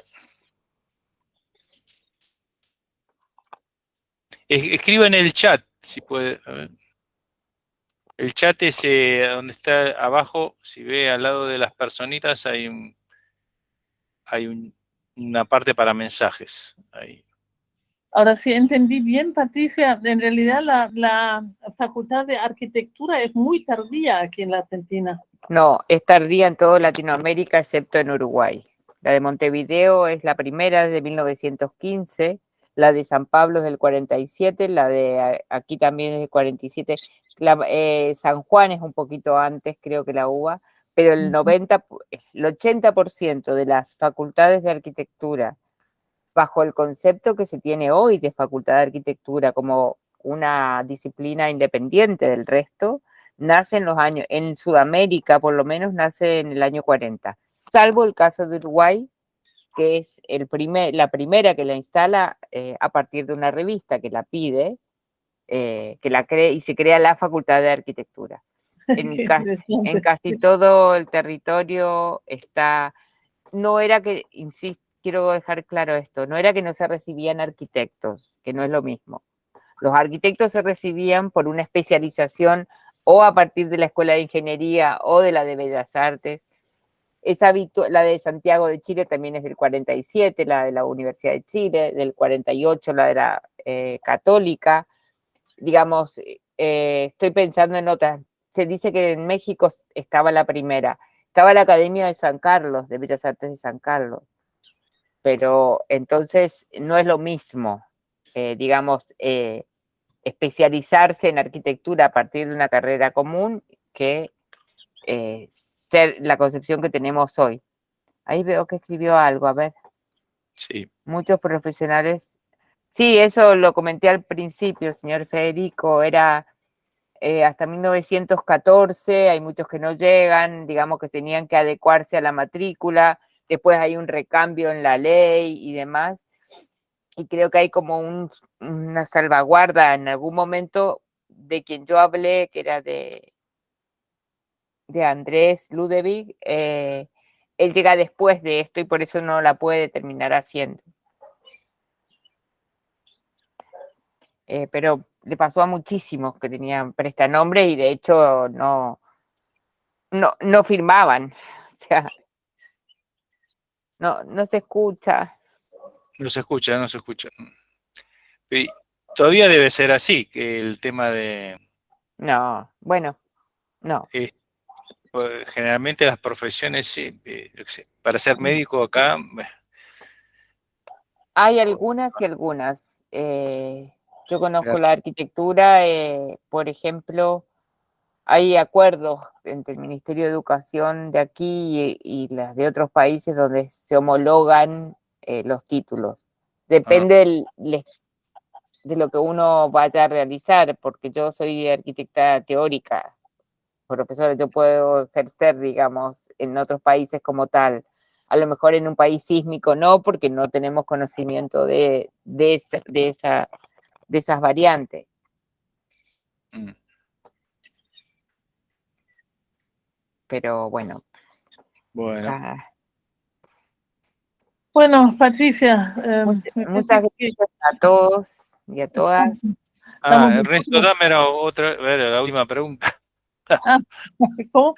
Escriba en el chat, si puede. A ver. El chat es donde está abajo, si ve al lado de las personitas, hay una parte para mensajes. Ahí. Ahora sí entendí bien, Patricia. En realidad la Facultad de Arquitectura es muy tardía aquí en la Argentina. No, es tardía en toda Latinoamérica, excepto en Uruguay. La de Montevideo es la primera de 1915, la de San Pablo es del 47, la de aquí también es del 47. San Juan es un poquito antes, creo que la UBA, pero el 80% de las facultades de arquitectura, bajo el concepto que se tiene hoy de Facultad de Arquitectura como una disciplina independiente del resto, nace en Sudamérica por lo menos nace en el año 40, salvo el caso de Uruguay, que es la primera que la instala a partir de una revista que la pide, que la cree y se crea la Facultad de Arquitectura. En casi todo el territorio no era que, insisto, quiero dejar claro esto, no era que no se recibían arquitectos, que no es lo mismo. Los arquitectos se recibían por una especialización o a partir de la Escuela de Ingeniería o de la de Bellas Artes. La de Santiago de Chile también es del 47, la de la Universidad de Chile, del 48 la de la Católica. Digamos, estoy pensando en otras. Se dice que en México estaba la primera. Estaba la Academia de San Carlos, de Bellas Artes de San Carlos. Pero entonces no es lo mismo, digamos, especializarse en arquitectura a partir de una carrera común que ser la concepción que tenemos hoy. Ahí veo que escribió algo, a ver. Sí. Muchos profesionales. Sí, eso lo comenté al principio, señor Federico, era hasta 1914, hay muchos que no llegan, digamos que tenían que adecuarse a la matrícula, después hay un recambio en la ley y demás, y creo que hay como una salvaguarda en algún momento de quien yo hablé, que era de Andrés Ludovic, él llega después de esto y por eso no la puede terminar haciendo. Pero le pasó a muchísimos que tenían prestanombre y de hecho no firmaban. O sea, no se escucha. No se escucha. Y todavía debe ser así, que el tema de... No, bueno, no. Pues, generalmente las profesiones, para ser médico acá... Hay algunas y algunas. Yo conozco la arquitectura, por ejemplo, hay acuerdos entre el Ministerio de Educación de aquí y las de otros países donde se homologan los títulos. Depende de lo que uno vaya a realizar, porque yo soy arquitecta teórica, profesora, yo puedo ejercer, digamos, en otros países como tal. A lo mejor en un país sísmico no, porque no tenemos conocimiento de esas variantes. Mm. Pero bueno. Bueno. Bueno, Patricia, Muchas gracias a todos y a todas. Ernesto, dame otra, a ver, la última pregunta. ¿Cómo?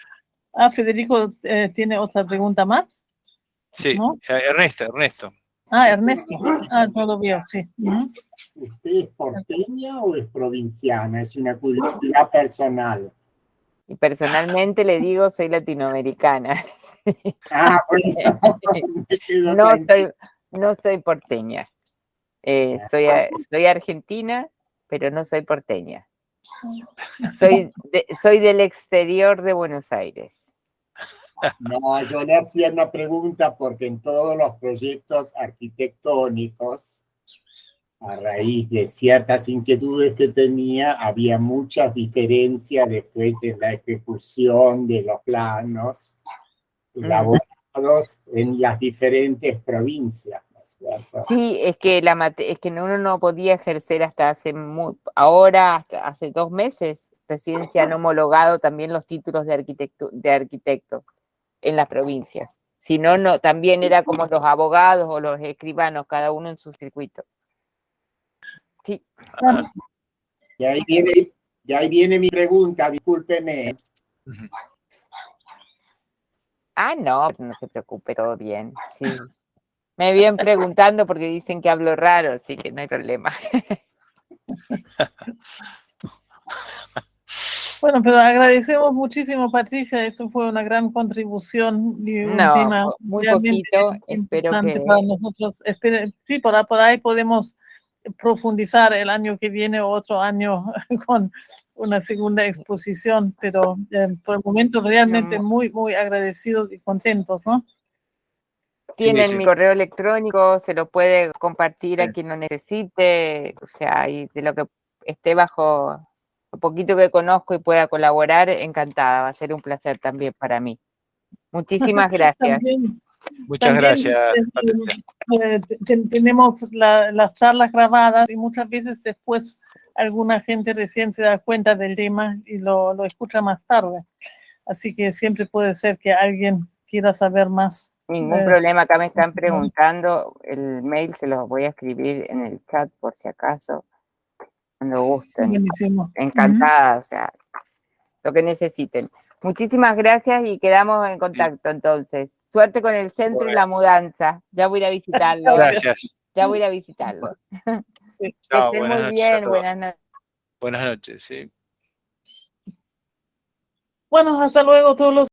Federico tiene otra pregunta más. Sí, ¿no? Ernesto. Ernesto. No lo veo, sí. ¿Usted es porteña o es provinciana? Es una curiosidad personal. Y personalmente le digo, soy latinoamericana. Bueno, no soy porteña. Soy argentina, pero no soy porteña. Soy del exterior de Buenos Aires. No, yo le hacía una pregunta porque en todos los proyectos arquitectónicos, a raíz de ciertas inquietudes que tenía, había muchas diferencias después en la ejecución de los planos elaborados en las diferentes provincias, ¿no es cierto? Sí, es que uno no podía ejercer hasta ahora, hasta hace 2 meses, recién se han homologado también los títulos de arquitecto en las provincias. Si no, también era como los abogados o los escribanos, cada uno en su circuito. Sí. Y ahí viene mi pregunta, discúlpeme. No se preocupe, todo bien. Sí. Me vienen preguntando porque dicen que hablo raro, así que no hay problema. Bueno, pero agradecemos muchísimo, Patricia, eso fue una gran contribución y un tema muy realmente poquito, espero importante que... para nosotros. Sí, por ahí podemos profundizar el año que viene o otro año con una segunda exposición, pero por el momento realmente muy, muy agradecidos y contentos, ¿no? Tienen mi correo electrónico, se lo puede compartir a quien lo necesite, o sea, y de lo que esté bajo lo poquito que conozco y pueda colaborar, encantada, va a ser un placer también para mí. Muchísimas gracias. Muchas gracias, Patricia. Tenemos las charlas grabadas y muchas veces después alguna gente recién se da cuenta del tema y lo escucha más tarde. Así que siempre puede ser que alguien quiera saber más. Ningún problema, acá me están preguntando, el mail se los voy a escribir en el chat por si acaso, cuando gusten. Buenísimo. Encantada, o sea, lo que necesiten. Muchísimas gracias y quedamos en contacto entonces. Suerte con el centro y la mudanza. Ya voy a ir a visitarlo. Gracias. Ya voy a ir a visitarlo. Que Chao, estén buenas muy noches a bien, todos. buenas noches. Buenas noches, sí. Bueno, hasta luego todos los